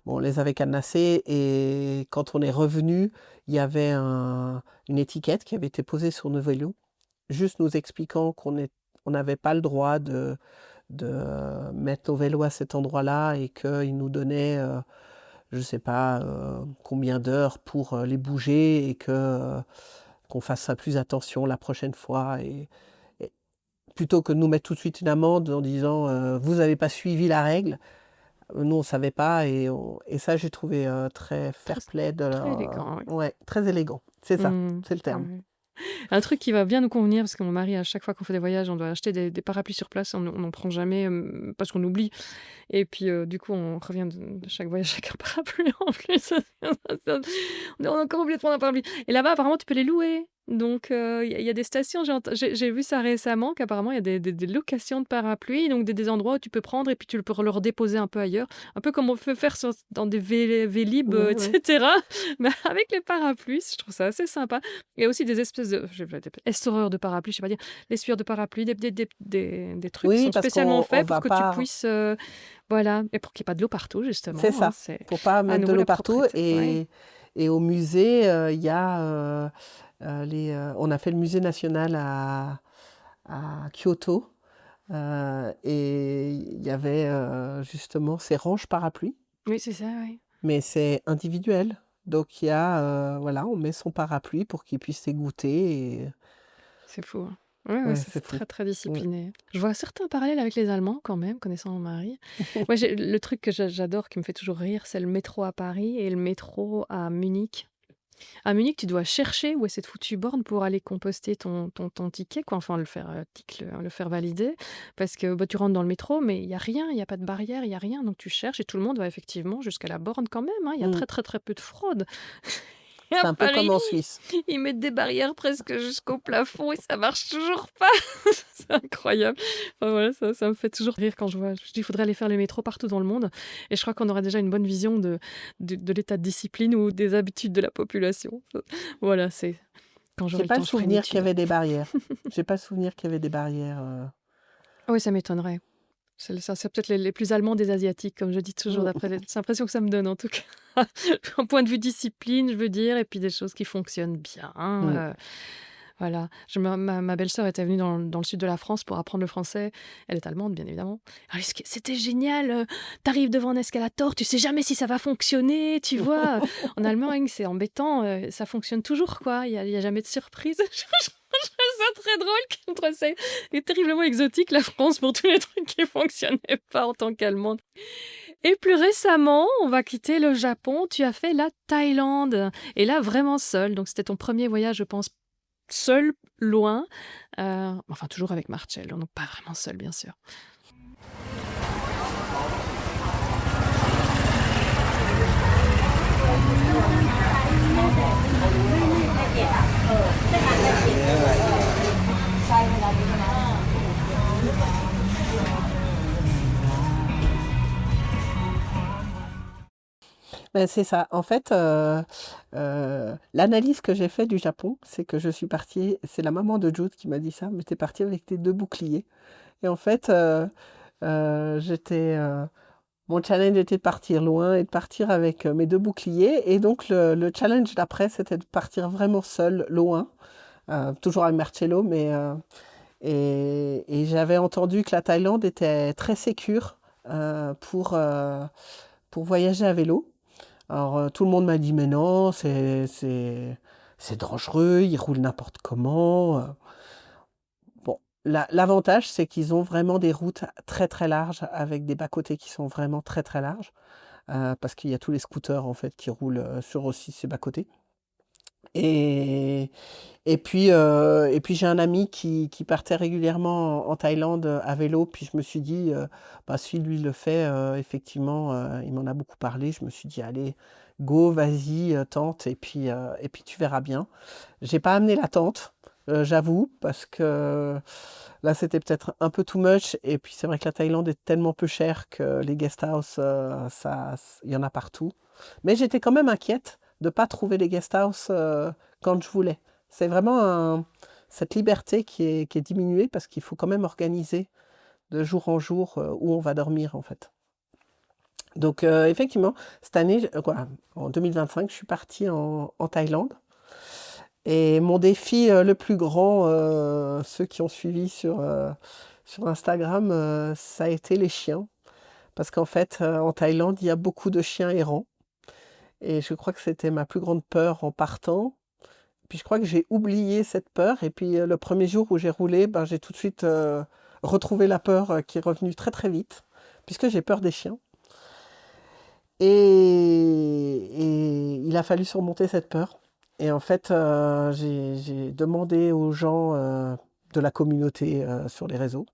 Bon, on les avait cadenassés et quand on est revenu, il y avait une étiquette qui avait été posée sur nos vélos, juste nous expliquant on n'avait pas le droit de mettre nos vélos à cet endroit-là et qu'ils nous donnaient je ne sais pas combien d'heures pour les bouger et qu'on fasse plus attention la prochaine fois. Et plutôt que de nous mettre tout de suite une amende en disant vous n'avez pas suivi la règle, nous on ne savait pas et ça j'ai trouvé très fair-play de Très leur, élégant, oui. ouais, très élégant. C'est ça, c'est le terme. Ouais. Un truc qui va bien nous convenir, parce que mon mari, à chaque fois qu'on fait des voyages, on doit acheter des parapluies sur place, on n'en prend jamais parce qu'on oublie. Et puis, du coup, on revient de chaque voyage avec un parapluie en plus. On a encore oublié de prendre un parapluie. Et là-bas, apparemment, tu peux les louer. Donc, il y a des stations, j'ai vu ça récemment, qu'apparemment, il y a des locations de parapluies, donc des endroits où tu peux prendre et puis tu peux le redéposer un peu ailleurs. Un peu comme on peut faire dans des Vélib, Ouais, ouais. etc. Mais avec les parapluies, je trouve ça assez sympa. Il y a aussi des espèces de essoreurs de parapluies, je sais pas dire, les sueurs de parapluies, des trucs qui Oui, sont parce spécialement qu'on faits pour va que tu pas. puisses, voilà, et pour qu'il y ait pas de l'eau partout, C'est justement, hein, ça, c'est pour pas à mettre de nouveau l'eau la partout. propreté. Ouais. Et au musée, il y a on a fait le musée national à Kyoto. Et il y avait justement ces ranges parapluies, Oui, c'est ça, oui. mais c'est individuel. Donc il y a, voilà, on met son parapluie pour qu'il puisse égoutter. Et... C'est fou, hein. Ouais, ouais, Ouais, ça c'est c'est fou. très, très Ouais. discipliné. Je vois certains parallèles avec les Allemands quand même, connaissant mon mari. Moi, le truc que j'adore, qui me fait toujours rire, c'est le métro à Paris et le métro à Munich. À Munich, tu dois chercher où est cette foutue borne pour aller composter ton ticket, quoi. Enfin, le faire, le faire valider. Parce que bah, tu rentres dans le métro, mais il n'y a rien, il n'y a pas de barrière, il n'y a rien. Donc tu cherches et tout le monde va effectivement jusqu'à la borne quand même, hein. Il y a Mm. très, très, très peu de fraude. Et à C'est un peu Paris, comme en Suisse. ils mettent des barrières presque jusqu'au plafond et ça marche toujours pas. C'est incroyable. Enfin, voilà, ça me fait toujours rire quand je vois. Je dis, il faudrait aller faire les métros partout dans le monde. Et je crois qu'on aura déjà une bonne vision de l'état de discipline ou des habitudes de la population. Voilà, c'est quand J'ai j'aurai le pas le temps, je ferai une souvenir qu'il y étude. avait des barrières. J'ai pas le souvenir qu'il y avait des barrières. Ah oui, ça m'étonnerait. C'est peut-être les plus allemands des asiatiques, comme je dis toujours, Mm. c'est l'impression que ça me donne en tout cas. Un point de vue discipline, je veux dire, et puis des choses qui fonctionnent bien. Mm. Voilà. Ma belle-sœur était venue dans le sud de la France pour apprendre le français. Elle est allemande, bien évidemment. Alors, c'était génial. T'arrives devant un escalator, tu sais jamais si ça va fonctionner, tu vois. En Allemagne, c'est embêtant. Ça fonctionne toujours, quoi. Il y a jamais de surprise. Je trouve ça très drôle. Je trouve ça est terriblement exotique, la France, pour tous les trucs qui fonctionnaient pas en tant qu'Allemande. Et plus récemment, on va quitter le Japon. Tu as fait la Thaïlande. Et là, vraiment seule. Donc, c'était ton premier voyage, je pense, seul, loin. Enfin, toujours avec Marcello, donc pas vraiment seul, bien sûr. Ben, c'est ça. En fait, l'analyse que j'ai faite du Japon, c'est que je suis partie, c'est la maman de Jude qui m'a dit ça, mais t'es partie avec tes 2 boucliers. Et en fait, mon challenge était de partir loin et de partir avec mes 2 boucliers. Et donc, le challenge d'après, c'était de partir vraiment seule, loin, toujours avec Marcello, et j'avais entendu que la Thaïlande était très sécure pour voyager à vélo. Alors, tout le monde m'a dit, mais non, c'est dangereux, ils roulent n'importe comment. Bon, l'avantage, c'est qu'ils ont vraiment des routes très très larges avec des bas-côtés qui sont vraiment très très larges, parce qu'il y a tous les scooters en fait qui roulent sur aussi ces bas-côtés. Et, et puis j'ai un ami qui partait régulièrement en Thaïlande à vélo, puis je me suis dit, bah, si lui le fait, effectivement, il m'en a beaucoup parlé, je me suis dit, allez, go, vas-y, tente, et puis tu verras bien. J'ai pas amené la tente, j'avoue, parce que là c'était peut-être un peu too much, et puis c'est vrai que la Thaïlande est tellement peu chère que les guest house, il y en a partout. Mais j'étais quand même inquiète de ne pas trouver les guest house quand je voulais. C'est vraiment cette liberté qui est diminuée parce qu'il faut quand même organiser de jour en jour où on va dormir en fait. Donc effectivement, cette année, en 2025, je suis partie en Thaïlande. Et mon défi le plus grand, ceux qui ont suivi sur Instagram, ça a été les chiens. Parce qu'en fait, en Thaïlande, il y a beaucoup de chiens errants. Et je crois que c'était ma plus grande peur en partant. Puis je crois que j'ai oublié cette peur. Et puis le premier jour où j'ai roulé, ben, j'ai tout de suite retrouvé la peur qui est revenue très très vite, puisque j'ai peur des chiens. Et il a fallu surmonter cette peur. Et en fait, j'ai demandé aux gens de la communauté sur les réseaux.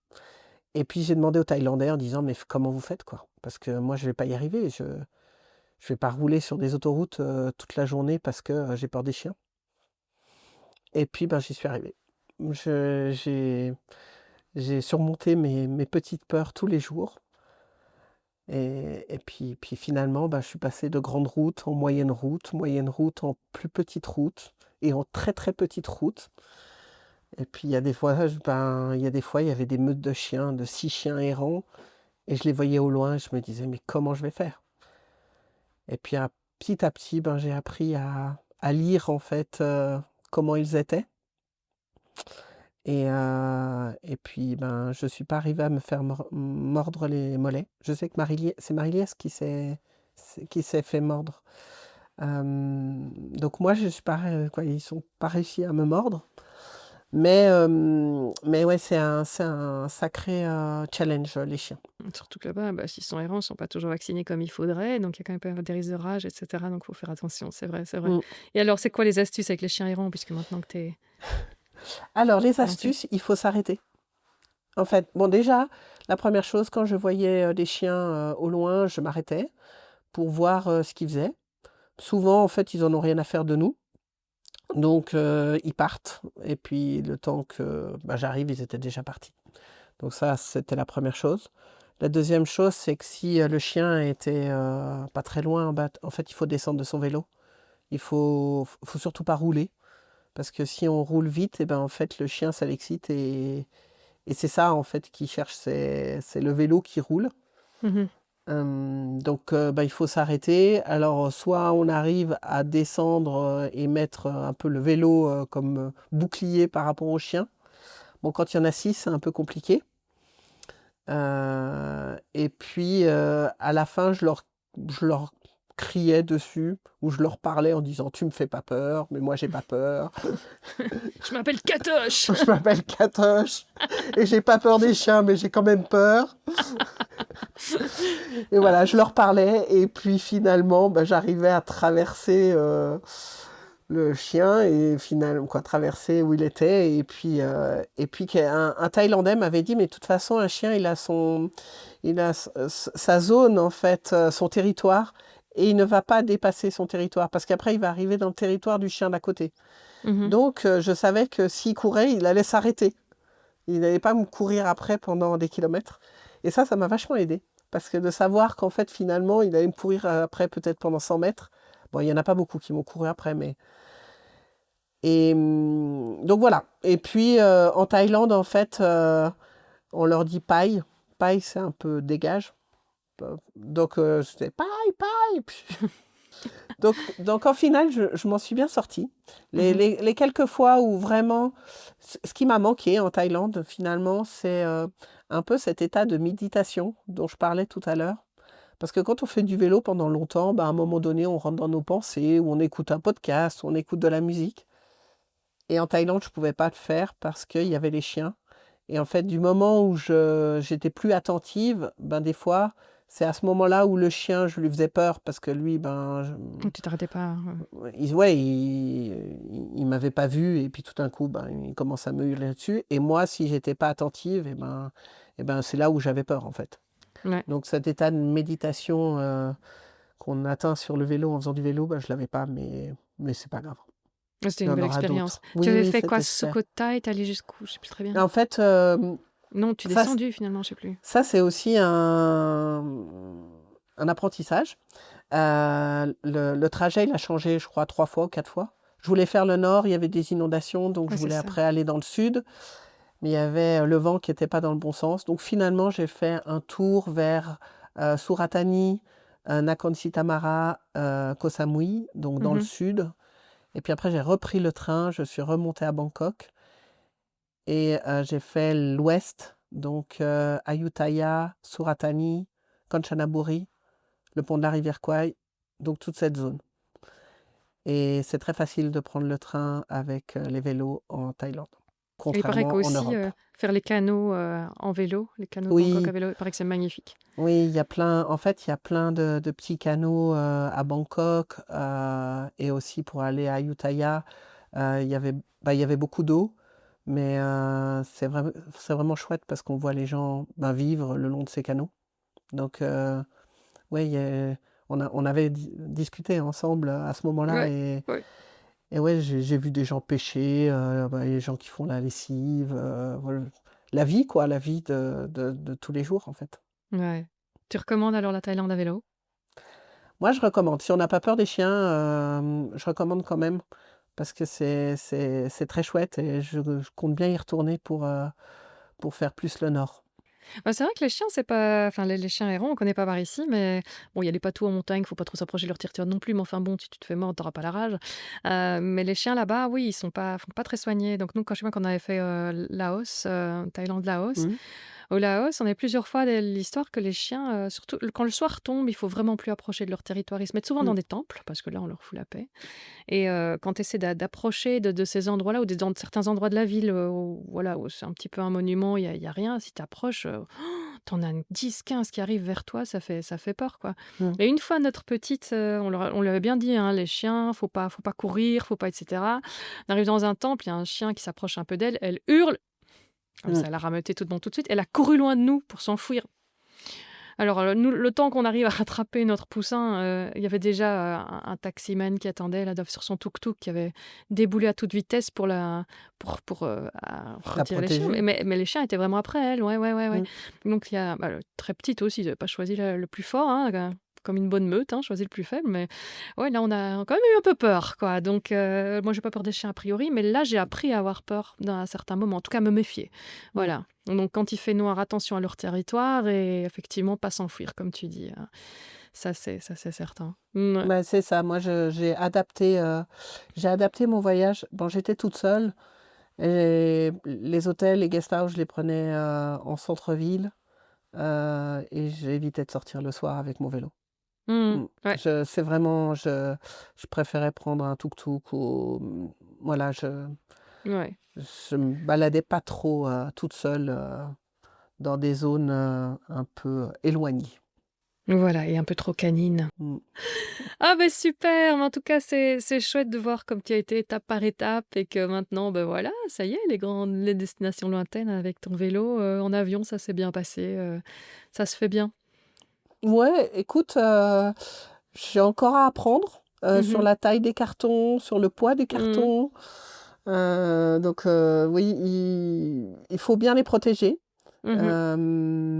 Et puis j'ai demandé aux Thaïlandais en disant, mais comment vous faites quoi? Parce que moi, je ne vais pas y arriver. Je ne vais pas rouler sur des autoroutes toute la journée parce que j'ai peur des chiens. Et puis, ben, j'y suis arrivée. Je- J'ai j'ai surmonté mes petites peurs tous les jours. Et puis finalement, ben, je suis passée de grande route en moyenne route en plus petite route et en très très petite route. Et puis il y a des fois, il y a des fois, il y avait des meutes de chiens, de 6 chiens errants, et je les voyais au loin, et je me disais, mais comment je vais faire? Et puis petit à petit, ben, j'ai appris à lire en fait comment ils étaient. Et puis, ben, je suis pas arrivée à me faire mordre les mollets. Je sais que c'est Marie-Liesse qui s'est fait mordre. Donc moi, je suis pas, quoi, ils sont pas réussi à me mordre. Mais ouais, c'est un sacré challenge, les chiens. Surtout que là-bas, bah, s'ils sont errants, ils ne sont pas toujours vaccinés comme il faudrait, donc il y a quand même pas mal des risques de rage, etc. Donc il faut faire attention, c'est vrai, c'est vrai. Mm. Et alors, c'est quoi les astuces avec les chiens errants, puisque maintenant que tu es Alors, les lancé? astuces, il faut s'arrêter. En fait, bon, déjà, la première chose, quand je voyais des chiens au loin, je m'arrêtais pour voir ce qu'ils faisaient. Souvent, en fait, ils en ont rien à faire de nous. Donc, ils partent. Et puis, le temps que bah, j'arrive, ils étaient déjà partis. Donc ça, c'était la première chose. La deuxième chose, c'est que si le chien était pas très loin, bah, en fait, il faut descendre de son vélo. Faut surtout pas rouler. Parce que si on roule vite, et ben, en fait, le chien, ça l'excite. Et c'est ça, en fait, qu'il cherche. C'est le vélo qui roule. Mhm. Donc, bah, il faut s'arrêter. Alors, soit on arrive à descendre et mettre un peu le vélo comme bouclier par rapport au chien. Bon, quand il y en a 6, c'est un peu compliqué. Et puis, à la fin, je leur criais dessus ou je leur parlais en disant: «Tu me fais pas peur, mais moi j'ai pas peur. Je m'appelle Katoche. Je m'appelle Katoche et j'ai pas peur des chiens, mais j'ai quand même peur.» Et voilà, je leur parlais et puis finalement, bah, j'arrivais à traverser le chien et finalement, quoi, traverser où il était. Et puis un Thaïlandais m'avait dit, mais de toute façon, un chien, il a sa zone, en fait, son territoire, et il ne va pas dépasser son territoire parce qu'après, il va arriver dans le territoire du chien d'à côté. Mhm. Donc, je savais que s'il courait, il allait s'arrêter. Il n'allait pas me courir après pendant des kilomètres. Et ça m'a vachement aidé. Parce que de savoir qu'en fait, finalement, il allait me courir après peut-être pendant 100 mètres. Bon, il n'y en a pas beaucoup qui m'ont couru après, mais... Et donc voilà. Et puis, en Thaïlande, en fait, on leur dit paille. Paille, c'est un peu dégage. Donc, c'était paille, paille. Puis donc en final, je m'en suis bien sortie. Mhm. Les quelques fois où vraiment, ce qui m'a manqué en Thaïlande, finalement, c'est un peu cet état de méditation dont je parlais tout à l'heure. Parce que quand on fait du vélo pendant longtemps, bah, à un moment donné, on rentre dans nos pensées, ou on écoute un podcast, ou on écoute de la musique. Et en Thaïlande, je ne pouvais pas le faire parce qu'il y avait les chiens. Et en fait, du moment où j'étais plus attentive, ben des fois, c'est à ce moment-là où le chien, je lui faisais peur parce que lui, Donc tu t'arrêtais pas. il m'avait pas vu et puis tout d'un coup, ben, il commence à me hurler dessus. Et moi, si j'étais pas attentive, c'est là où j'avais peur en fait. Ouais. Donc cet état de méditation qu'on atteint sur le vélo en faisant du vélo, ben, je l'avais pas, mais c'est pas grave. C'était Il y une en belle aura expérience. d'autres. Tu avais Oui, fait quoi, c'était super. Sukhothai, t'es allé jusqu'où? Je sais plus très bien. En fait, Non, tu es ça, descendu finalement, je sais plus. ça c'est aussi un apprentissage. Le trajet, il a changé, je crois, 3 fois ou 4 fois. Je voulais faire le nord, il y avait des inondations, donc Ouais, je c'est voulais ça. après aller dans le sud. Mais il y avait le vent qui n'était pas dans le bon sens. Donc finalement, j'ai fait un tour vers Suratani, Nakhon Si Thammarat, Koh Samui, donc dans le Mhm. sud. Et puis après, j'ai repris le train, je suis remontée à Bangkok. Et j'ai fait l'ouest, donc Ayutthaya, Suratani, Kanchanaburi, le pont de la rivière Kwai, donc toute cette zone. Et c'est très facile de prendre le train avec les vélos en Thaïlande, Et il paraît contrairement en qu'aussi, Europe. faire les canaux en vélo, les canaux de Bangkok à Oui, vélo, il paraît que c'est magnifique. oui, il y a plein, en fait, il y a plein de petits canaux à Bangkok et aussi pour aller à Ayutthaya, il y avait beaucoup d'eau, mais c'est vraiment chouette parce qu'on voit les gens vivre le long de ces canaux. Donc, oui, on avait discuté ensemble à ce moment-là Ouais, ouais. Et ouais, j'ai vu des gens pêcher, les gens qui font la lessive, voilà. La vie, quoi, la vie de tous les jours, en fait. Ouais. Tu recommandes alors la Thaïlande à vélo? Moi, je recommande. Si on n'a pas peur des chiens, je recommande quand même parce que c'est très chouette et je compte bien y retourner pour faire plus le nord. Bah, c'est vrai que les chiens, c'est pas enfin les chiens errants, on connaît pas par ici, mais bon, il y a les patous en montagne, faut pas trop s'approcher de leur territoire non plus, mais enfin bon, si tu te fais mordre, tu pas la rage. Mais les chiens là-bas, oui, ils sont pas très soignés. Donc nous, quand je sais pas, quand on avait fait, Laos, Thaïlande-Laos, Mmh. au Laos, on a eu plusieurs fois l'histoire que les chiens, surtout quand le soir tombe, il faut vraiment plus approcher de leur territoire. Ils se mettent souvent Mmh. dans des temples, parce que là, on leur fout la paix. Et quand tu essaies d'approcher de ces endroits-là ou dans certains endroits de la ville, où voilà, où c'est un petit peu un monument, il y a rien, si tu approches, tu as 10-15 qui arrivent vers toi, ça fait peur, quoi. Mmh. Et une fois notre petite, on lui avait bien dit, hein: «Les chiens, faut pas courir, faut pas» et cetera. On arrive dans un temple, il y a un chien qui s'approche un peu d'elle, elle hurle, comme Mmh. ça, elle a rameuté tout le monde tout de suite. Elle a couru loin de nous pour s'enfuir. Alors, nous, le temps qu'on arrive à rattraper notre poussin, il y avait déjà, un taximan qui attendait là sur son tuk-tuk qui avait déboulé à toute vitesse La retirer les chiens. Mais protéger. mais mais les chiens étaient vraiment après elle. Ouais, ouais, ouais, ouais. Mmh. Donc il y a très petite aussi, ils avaient pas choisi le plus fort, hein, comme une bonne meute, hein, choisi le plus faible. Mais ouais, là, on a quand même eu un peu peur, quoi. Donc moi, j'ai pas peur des chiens a priori, mais là, j'ai appris à avoir peur dans un certain moment, en tout cas à me méfier. Mmh. Voilà. Donc quand il fait noir, attention à leur territoire et effectivement pas s'enfuir comme tu dis, hein. Ça c'est certain. Ouais. Bah, c'est ça. Moi, j'ai adapté mon voyage. Bon, j'étais toute seule et les hôtels, les guest house, je les prenais, en centre-ville, et j'évitais de sortir le soir avec mon vélo. Mmh. Mmh. Ouais, Je préférais prendre un tuk-tuk ou, voilà, ouais. je me baladais pas trop, toute seule, dans des zones, un peu éloignées. Voilà et un peu trop canine. Mmh. Ah ben super! Mais en tout cas, c'est chouette de voir comme tu as été étape par étape et que maintenant, ben voilà, ça y est, les destinations lointaines avec ton vélo, en avion, ça s'est bien passé, ça se fait bien. Ouais, écoute, j'ai encore à apprendre, sur Mmh. la taille des cartons, sur le poids des Mmh. cartons, donc oui, il faut bien les protéger, Mmh.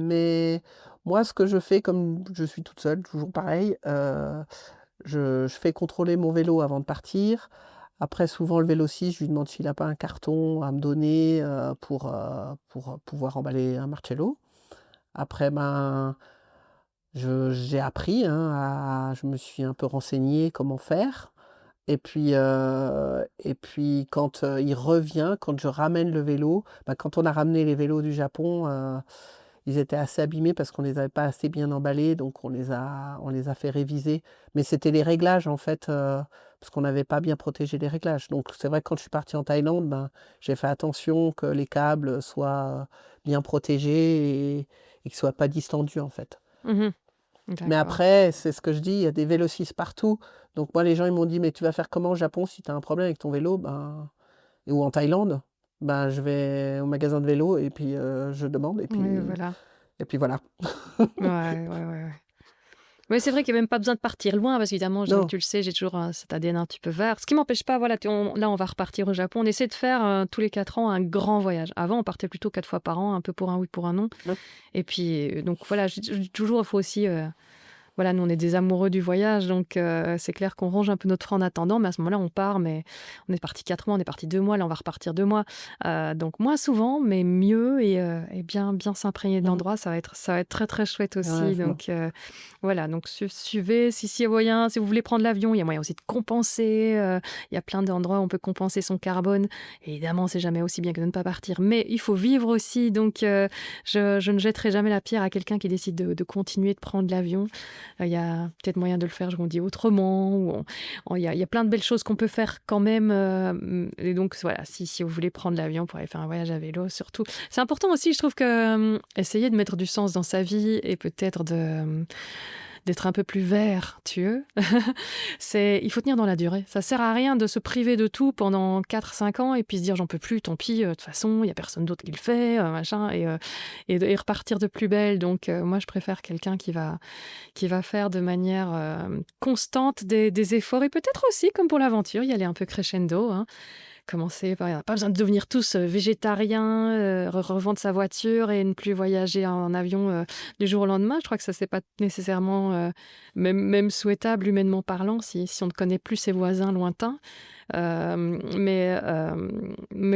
mais moi, ce que je fais, comme je suis toute seule, toujours pareil, je fais contrôler mon vélo avant de partir. Après, souvent, le vélociste, je lui demande s'il a pas un carton à me donner, pour pouvoir emballer un Marcello. Après, ben, j'ai appris, hein, je me suis un peu renseignée comment faire et puis quand, il revient, quand je ramène le vélo, bah, quand on a ramené les vélos du Japon, ils étaient assez abîmés parce qu'on les avait pas assez bien emballés, donc on les a fait réviser. Mais c'était les réglages en fait, parce qu'on n'avait pas bien protégé les réglages. Donc c'est vrai que quand je suis partie en Thaïlande, ben, j'ai fait attention que les câbles soient, bien protégés et qu'ils soient pas distendus en fait. Mmh. Mais D'accord. après, c'est ce que je dis, il y a des vélocistes partout. Donc moi, les gens, ils m'ont dit: «Mais tu vas faire comment au Japon si tu as un problème avec ton vélo?» Ben, ou en Thaïlande, ben, je vais au magasin de vélo et puis, je demande et Oui, puis voilà. et puis voilà. Ouais, ouais, ouais, ouais. Mais c'est vrai qu'il y a même pas besoin de partir loin parce qu'évidemment, Non. tu le sais, j'ai toujours, cet ADN un petit peu vert. Ce qui m'empêche pas, voilà, là, on va repartir au Japon. On essaie de faire, tous les 4 ans un grand voyage. Avant, on partait plutôt 4 fois par an, un peu pour un oui, pour un non. Mmh. Et puis, donc voilà, je dis toujours, il faut aussi, voilà, nous, on est des amoureux du voyage, donc c'est clair qu'on ronge un peu notre frein en attendant, mais à ce moment-là, on part, mais on est parti 4 mois, on est parti 2 mois, là, on va repartir 2 mois. Donc moins souvent, mais mieux et bien bien s'imprégner de Mmh. l'endroit, ça va être très, très chouette Ouais, aussi. je vois. Donc voilà, donc suivez, s'il y a moyen, si vous voulez prendre l'avion, il y a moyen aussi de compenser, il y a plein d'endroits où on peut compenser son carbone. Évidemment, c'est jamais aussi bien que de ne pas partir, mais il faut vivre aussi, donc je ne jetterai jamais la pierre à quelqu'un qui décide de continuer de prendre l'avion. Il y a peut-être moyen de le faire, je vous dis, autrement. Il y a plein de belles choses qu'on peut faire quand même. Et donc, voilà, si vous voulez prendre l'avion pour aller faire un voyage à vélo, surtout. C'est important aussi, je trouve, que essayer de mettre du sens dans sa vie et peut-être d'être un peu plus vertueux, il faut tenir dans la durée. Ça sert à rien de se priver de tout pendant 4-5 ans et puis se dire j'en peux plus, tant pis, de toute façon, il n'y a personne d'autre qui le fait, machin, et repartir de plus belle. Donc moi, je préfère quelqu'un qui va faire de manière constante des efforts et peut-être aussi, comme pour l'aventure, y aller un peu crescendo, hein. Commencer par, pas besoin de devenir tous végétariens, revendre sa voiture et ne plus voyager en avion du jour au lendemain. Je crois que ça, c'est pas nécessairement même souhaitable humainement parlant si on ne connaît plus ses voisins lointains. Mais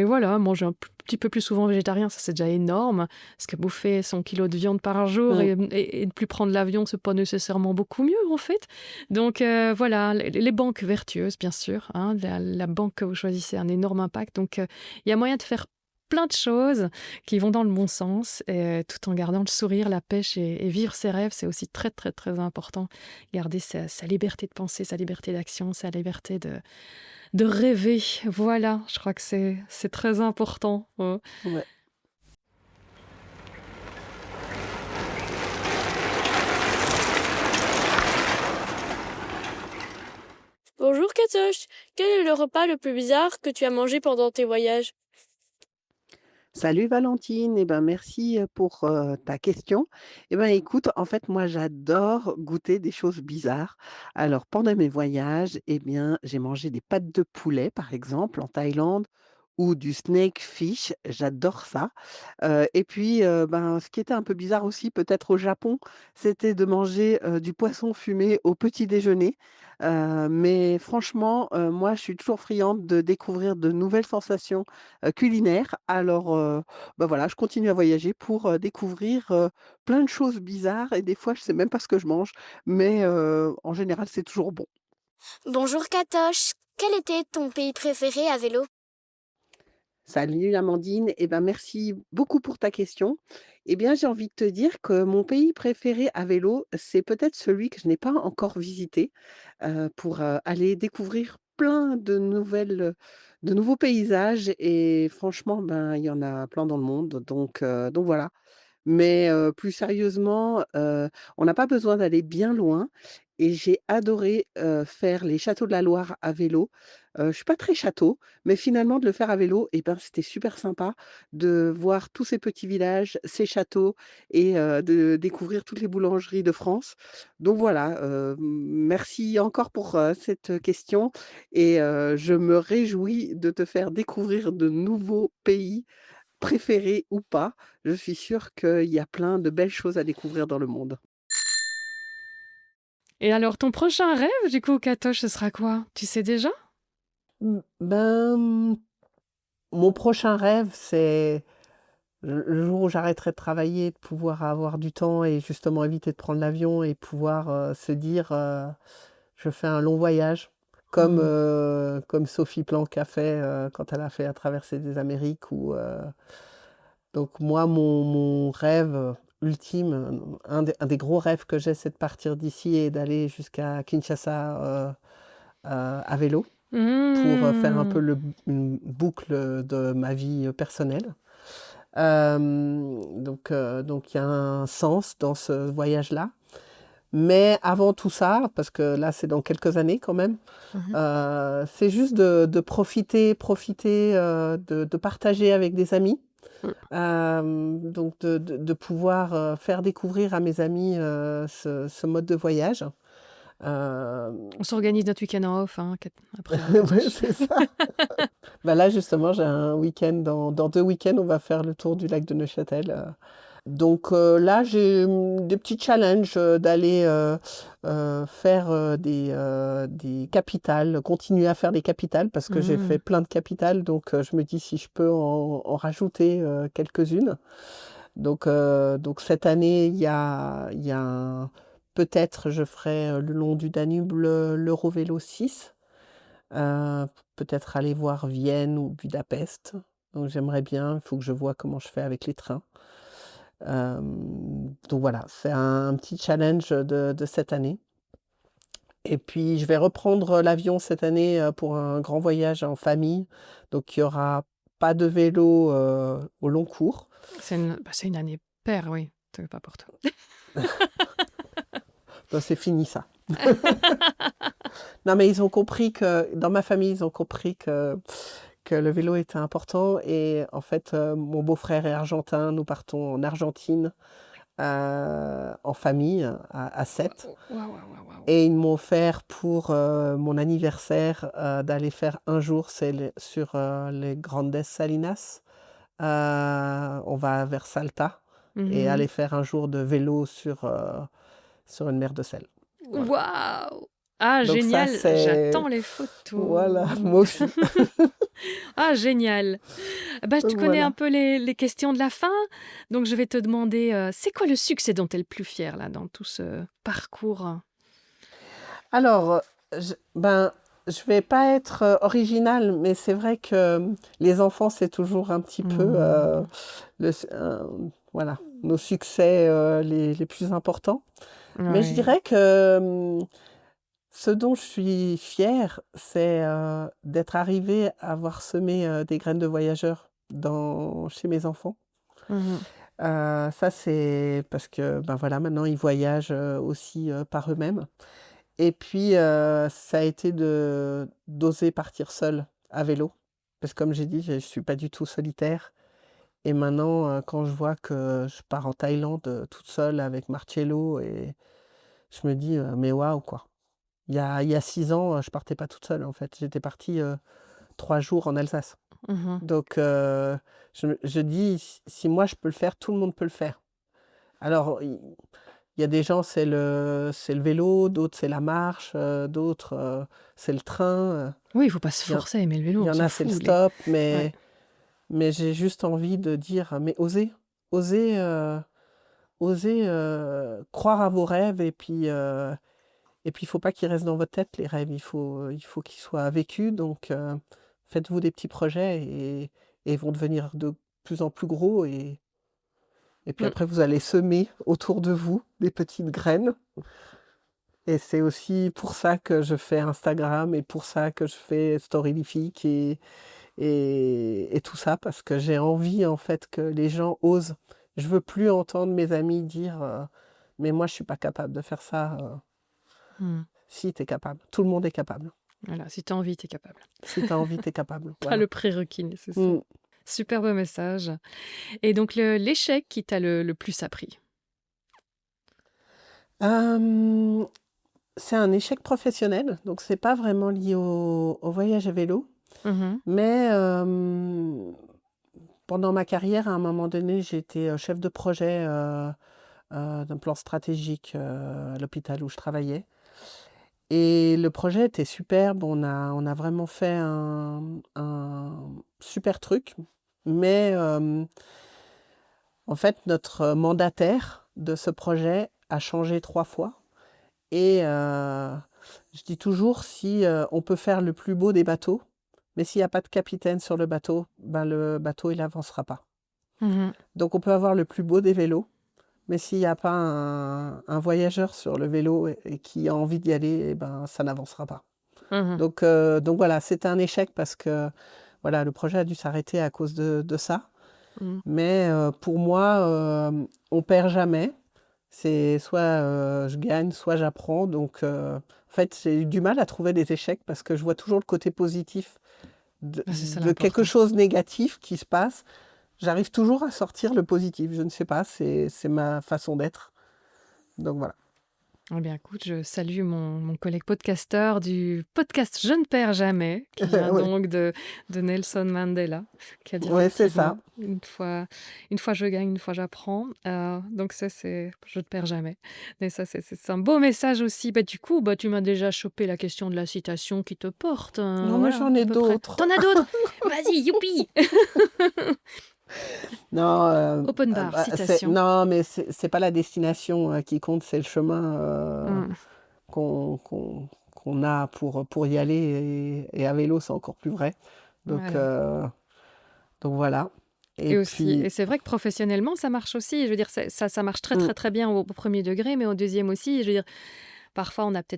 voilà, manger un petit peu plus souvent végétarien, ça c'est déjà énorme. Parce que bouffer son kilo de viande par jour et ne plus prendre l'avion, c'est pas nécessairement beaucoup mieux en fait. Donc voilà, les banques vertueuses, bien sûr. Hein, la banque que vous choisissez a un énorme impact. Donc il y a moyen de faire plein de choses qui vont dans le bon sens, tout en gardant le sourire, la pêche et vivre ses rêves. C'est aussi très, très, très important. Garder sa liberté de penser, sa liberté d'action, sa liberté de rêver. Voilà, je crois que c'est très important. Ouais. Ouais. Bonjour Katoche, quel est le repas le plus bizarre que tu as mangé pendant tes voyages? Salut Valentine, merci pour ta question. Écoute, en fait, moi j'adore goûter des choses bizarres. Alors, pendant mes voyages, j'ai mangé des pâtes de poulet, par exemple, en Thaïlande, ou du snake fish, j'adore ça. Et puis, ce qui était un peu bizarre aussi, peut-être au Japon, c'était de manger du poisson fumé au petit déjeuner. Mais franchement, moi, je suis toujours friande de découvrir de nouvelles sensations culinaires. Alors, voilà, je continue à voyager pour découvrir plein de choses bizarres et des fois, je sais même pas ce que je mange, mais en général, c'est toujours bon. Bonjour Katoche, quel était ton pays préféré à vélo? Salut Amandine, merci beaucoup pour ta question. J'ai envie de te dire que mon pays préféré à vélo, c'est peut-être celui que je n'ai pas encore visité pour aller découvrir plein de nouveaux paysages et franchement, il y en a plein dans le monde, donc voilà. Mais plus sérieusement, on n'a pas besoin d'aller bien loin et j'ai adoré faire les châteaux de la Loire à vélo. Je suis pas très château, mais finalement de le faire à vélo c'était super sympa de voir tous ces petits villages, ces châteaux et de découvrir toutes les boulangeries de France. Donc voilà, merci encore pour cette question et je me réjouis de te faire découvrir de nouveaux pays préféré ou pas, je suis sûre qu'il y a plein de belles choses à découvrir dans le monde. Et alors, ton prochain rêve, du coup, Katoche, ce sera quoi? Tu sais déjà? Mon prochain rêve, c'est le jour où j'arrêterai de travailler, de pouvoir avoir du temps et justement éviter de prendre l'avion et pouvoir se dire je fais un long voyage, comme Sophie Planck a fait quand elle a fait la traversée des Amériques. Donc moi, mon rêve ultime, un des gros rêves que j'ai, c'est de partir d'ici et d'aller jusqu'à Kinshasa à vélo pour faire un peu une boucle de ma vie personnelle. Donc il y a un sens dans ce voyage-là. Mais avant tout ça, parce que là c'est dans quelques années quand même, c'est juste de profiter, de partager avec des amis. Donc de pouvoir faire découvrir à mes amis ce mode de voyage. On s'organise notre week-end en off, hein, après. Ouais, c'est ça. Là, justement, j'ai un week-end, dans 2 week-ends, on va faire le tour du lac de Neuchâtel. Donc là, j'ai des petits challenges d'aller faire des capitales, continuer à faire des capitales, parce que j'ai fait plein de capitales, donc je me dis si je peux en rajouter quelques-unes. Donc cette année, peut-être je ferai le long du Danube l'Eurovélo 6. Peut-être aller voir Vienne ou Budapest. Donc j'aimerais bien, il faut que je vois comment je fais avec les trains. Donc voilà, c'est un petit challenge de cette année. Et puis je vais reprendre l'avion cette année pour un grand voyage en famille. Donc il n'y aura pas de vélo au long cours. C'est une année paire, oui. C'est pas pour toi. Donc, c'est fini ça. Non, mais ils ont compris que, dans ma famille, ils ont compris que le vélo était important. Et en fait, mon beau-frère est argentin. Nous partons en Argentine en famille à 7. Waouh, waouh, waouh, waouh. Et ils m'ont offert pour mon anniversaire d'aller faire un jour sur les Grandes Salinas. On va vers Salta et Mhm. aller faire un jour de vélo sur une mer de sel. Voilà. Waouh! Ah, Donc ça, génial! c'est... J'attends les Voilà, photos. moi aussi. Ah, génial! Bah, tu Donc connais un voilà. peu les questions de la fin, donc je vais te demander, c'est quoi le succès dont tu es le plus fier là, dans tout ce parcours? Alors, je vais pas être originale, mais c'est vrai que les enfants, c'est toujours un petit peu Mmh. voilà, nos succès les plus importants. Mais je Ouais. dirais que ce dont je suis fière, c'est d'être arrivée à avoir semé des graines de voyageurs chez mes enfants. Mmh. Ça, c'est parce que ben voilà, maintenant ils voyagent aussi par eux-mêmes. Et puis, ça a été d'oser partir seule à vélo. Parce que comme j'ai dit, je ne suis pas du tout solitaire. Et maintenant, quand je vois que je pars en Thaïlande toute seule avec Marcello, et je me dis, mais waouh, quoi. Il y a 6 ans, je partais pas toute seule, en fait. J'étais partie 3 jours en Alsace. Mmh. Donc, je dis, si moi je peux le faire, tout le monde peut le faire. Alors, il y a des gens, c'est le vélo, d'autres, c'est la marche, d'autres, c'est le train. Oui, il faut pas se Il y, en forcer à aimer le il vélo, y on en s'en a, c'est le fout. stop, Ouais. mais j'ai juste envie de dire, mais osez, croire à vos rêves, et puis il faut pas qu'ils restent dans votre tête, les rêves, il faut qu'ils soient vécus. Donc, faites-vous des petits projets et ils vont devenir de plus en plus gros. Et puis Mmh. après, vous allez semer autour de vous des petites graines. Et c'est aussi pour ça que je fais Instagram et pour ça que je fais Storylific et tout ça, parce que j'ai envie en fait que les gens osent. Je veux plus entendre mes amis dire mais moi je suis pas capable de faire ça. Mmh. Si, tu es capable. Tout le monde est capable. Voilà, si tu as envie, tu es capable. Si tu as envie, tu es capable. Tu as Voilà. le prérequis nécessaire. Mm. Superbe message. Et donc l'échec qui t'a le plus appris? Euh, c'est un échec professionnel, donc c'est pas vraiment lié au voyage à vélo. Mmh. Mais pendant ma carrière, à un moment donné, j'ai été chef de projet d'un plan stratégique à l'hôpital où je travaillais. Et le projet était superbe, on a vraiment fait un super truc. Mais en fait, notre mandataire de ce projet a changé 3 fois. Et je dis toujours, si on peut faire le plus beau des bateaux, mais s'il n'y a pas de capitaine sur le bateau, ben le bateau, il n'avancera pas. Mmh. Donc on peut avoir le plus beau des vélos, mais s'il n'y a pas un voyageur sur le vélo et qui a envie d'y aller, eh ben, ça n'avancera pas. Mmh. Donc voilà, c'était un échec parce que voilà, le projet a dû s'arrêter à cause de ça. Mmh. Mais pour moi, on perd jamais. C'est soit je gagne, soit j'apprends. Donc en fait, j'ai eu du mal à trouver des échecs parce que je vois toujours le côté positif de, Ah, c'est ça de quelque l'important. chose de négatif qui se passe. J'arrive toujours à sortir le positif. Je ne sais pas, c'est ma façon d'être. Donc voilà. Eh bien, écoute, je salue mon collègue podcasteur du podcast Je ne perds jamais, qui vient Oui, donc de Nelson Mandela, qui a dit ouais, c'est ça. effectivement, une fois je gagne, une fois j'apprends. Donc ça, c'est je ne perds jamais. Mais ça, c'est un beau message aussi. Bah, du coup, bah, tu m'as déjà chopé la question de la citation qui te porte. Non, mais Voilà, j'en ai à peu près. d'autres. T'en as d'autres? Vas-y, youpi! Non, Open bar, citation. non, mais c'est pas la destination qui compte, c'est le chemin Mm. qu'on a pour y aller. Et à vélo, c'est encore plus vrai. Donc, Voilà. donc voilà. Et Et aussi, puis, et c'est vrai que professionnellement, ça marche aussi. Je veux dire, ça marche très, très, très bien au premier degré, mais au deuxième aussi. Je veux dire, parfois on n'atteint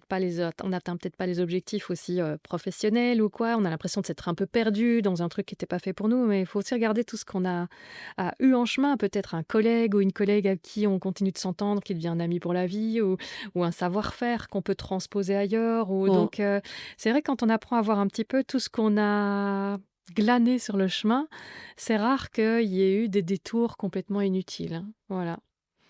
peut-être pas les objectifs aussi professionnels ou quoi. On a l'impression de s'être un peu perdu dans un truc qui n'était pas fait pour nous, mais il faut aussi regarder tout ce qu'on a eu en chemin, peut-être un collègue ou une collègue à qui on continue de s'entendre, qui devient un ami pour la vie, ou un savoir-faire qu'on peut transposer ailleurs. Donc, c'est vrai, quand on apprend à voir un petit peu tout ce qu'on a glané sur le chemin, c'est rare qu'il y ait eu des détours complètement inutiles. Hein. Voilà.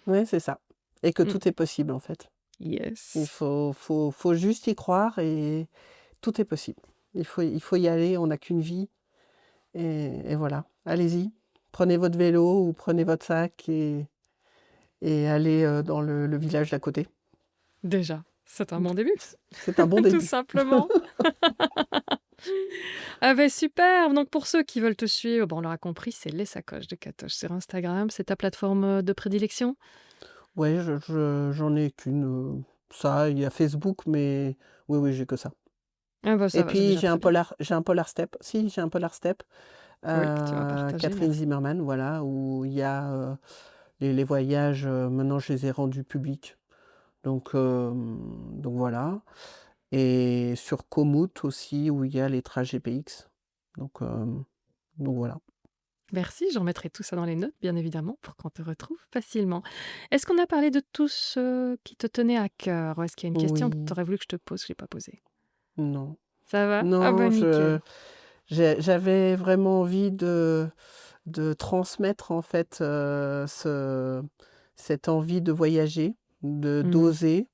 Oui, c'est ça. Et que Mm. tout est possible, en fait. Il Yes. faut juste y croire et tout est possible. Il faut y aller, on n'a qu'une vie. Et voilà, allez-y. Prenez votre vélo ou prenez votre sac et allez dans le village d'à côté. Déjà, c'est un bon début. C'est un bon début. Tout simplement. Ah ben super. Donc pour ceux qui veulent te suivre, on l'aura compris, c'est Les Sacoches de Katoche sur Instagram. C'est ta plateforme de prédilection? Ouais, j'en ai qu'une. Ça, il y a Facebook, mais oui, j'ai que ça. Ah bah ça Et va, c'est puis déjà j'ai très un bien. Polar Step. Si, j'ai un Polar Step. Oui, que tu m'as partagé. Catherine Merci. Zimmerman, voilà, où il y a les voyages. Maintenant, je les ai rendus publics. Donc voilà. Et sur Komoot aussi, où il y a les trajets PX. Donc voilà. Merci, je remettrai tout ça dans les notes, bien évidemment, pour qu'on te retrouve facilement. Est-ce qu'on a parlé de tout ce qui te tenait à cœur? Ou est-ce qu'il y a une question que Oui, tu aurais voulu que je te pose, que je n'ai pas posée? non. Ça va? Ah Non, bah nickel. j'avais vraiment envie de transmettre en fait cette envie de voyager, d'oser.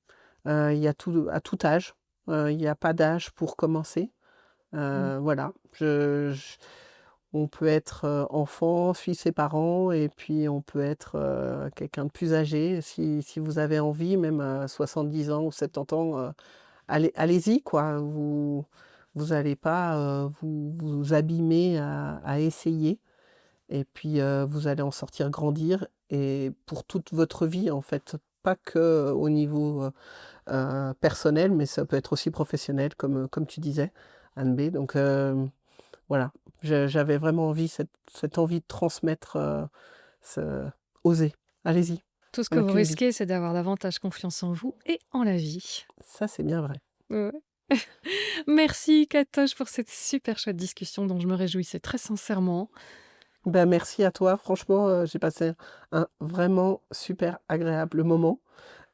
Il y a à tout âge. Il n'y a pas d'âge pour commencer. Voilà. On peut être enfant, suivre ses parents, et puis on peut être quelqu'un de plus âgé. Si vous avez envie, même à 70 ans ou 70 ans, allez-y, quoi. Vous n'allez pas vous abîmer à essayer. Et puis vous allez en sortir grandir, et pour toute votre vie, en fait. Pas que au niveau personnel, mais ça peut être aussi professionnel, comme tu disais, Anne B. Donc voilà, j'avais vraiment cette envie de transmettre, oser. Allez-y, Tout ce on que n'a vous qu'une vie. risquez, c'est d'avoir davantage confiance en vous et en la vie. Ça, c'est bien vrai. Ouais. Merci, Katoche, pour cette super chouette discussion dont je me réjouissais très sincèrement. Ben, merci à toi. Franchement, j'ai passé un vraiment super agréable moment.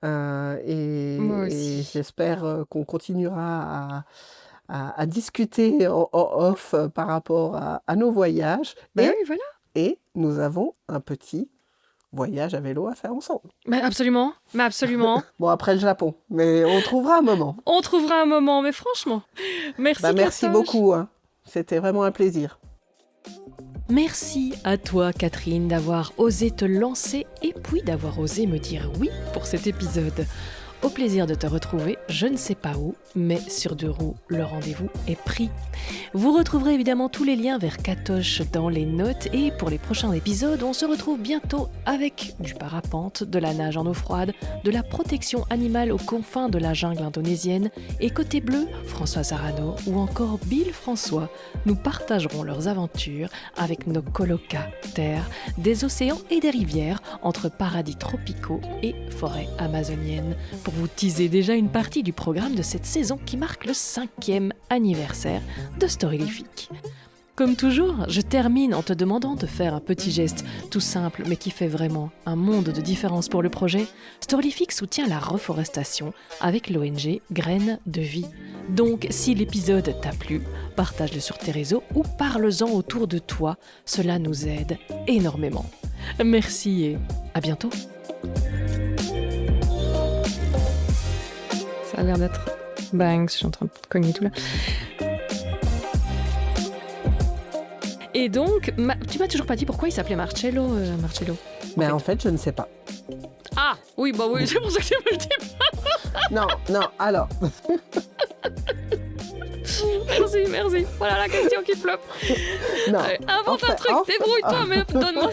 Moi Et aussi. j'espère qu'on continuera à discuter en off par rapport à nos voyages. Bah oui, voilà. Et nous avons un petit voyage à vélo à faire ensemble. Mais absolument, mais absolument. Bon, après le Japon, mais on trouvera un moment. On trouvera un moment, mais franchement. Merci, Bah, merci Katoche. beaucoup, hein. C'était vraiment un plaisir. Merci à toi, Catherine, d'avoir osé te lancer et puis d'avoir osé me dire oui pour cet épisode. Au plaisir de te retrouver, je ne sais pas où, mais sur Deux Roues, le rendez-vous est pris. Vous retrouverez évidemment tous les liens vers Katoche dans les notes, et pour les prochains épisodes, on se retrouve bientôt avec du parapente, de la nage en eau froide, de la protection animale aux confins de la jungle indonésienne, et côté bleu, Françoise Arano ou encore Bill François nous partageront leurs aventures avec nos colocataires des océans et des rivières entre paradis tropicaux et forêts amazoniennes, pour vous teaser déjà une partie du programme de cette saison qui marque le 5e anniversaire de Storylifique. Comme toujours, je termine en te demandant de faire un petit geste tout simple mais qui fait vraiment un monde de différence pour le projet. Storylifique soutient la reforestation avec l'ONG Graines de Vie. Donc, si l'épisode t'a plu, partage-le sur tes réseaux ou parle-en autour de toi. Cela nous aide énormément. Merci et à bientôt. Ça a l'air d'être bang, je suis en train de cogner tout là. Et donc, tu m'as toujours pas dit pourquoi il s'appelait Marcello, Marcello. Mais en fait, je ne sais pas. Ah, oui, bah oui, c'est pour ça que tu me le dis. Non, alors. Merci. Voilà la question qui floppe. Non. Allez, invente un truc, débrouille-toi, mais donne-moi.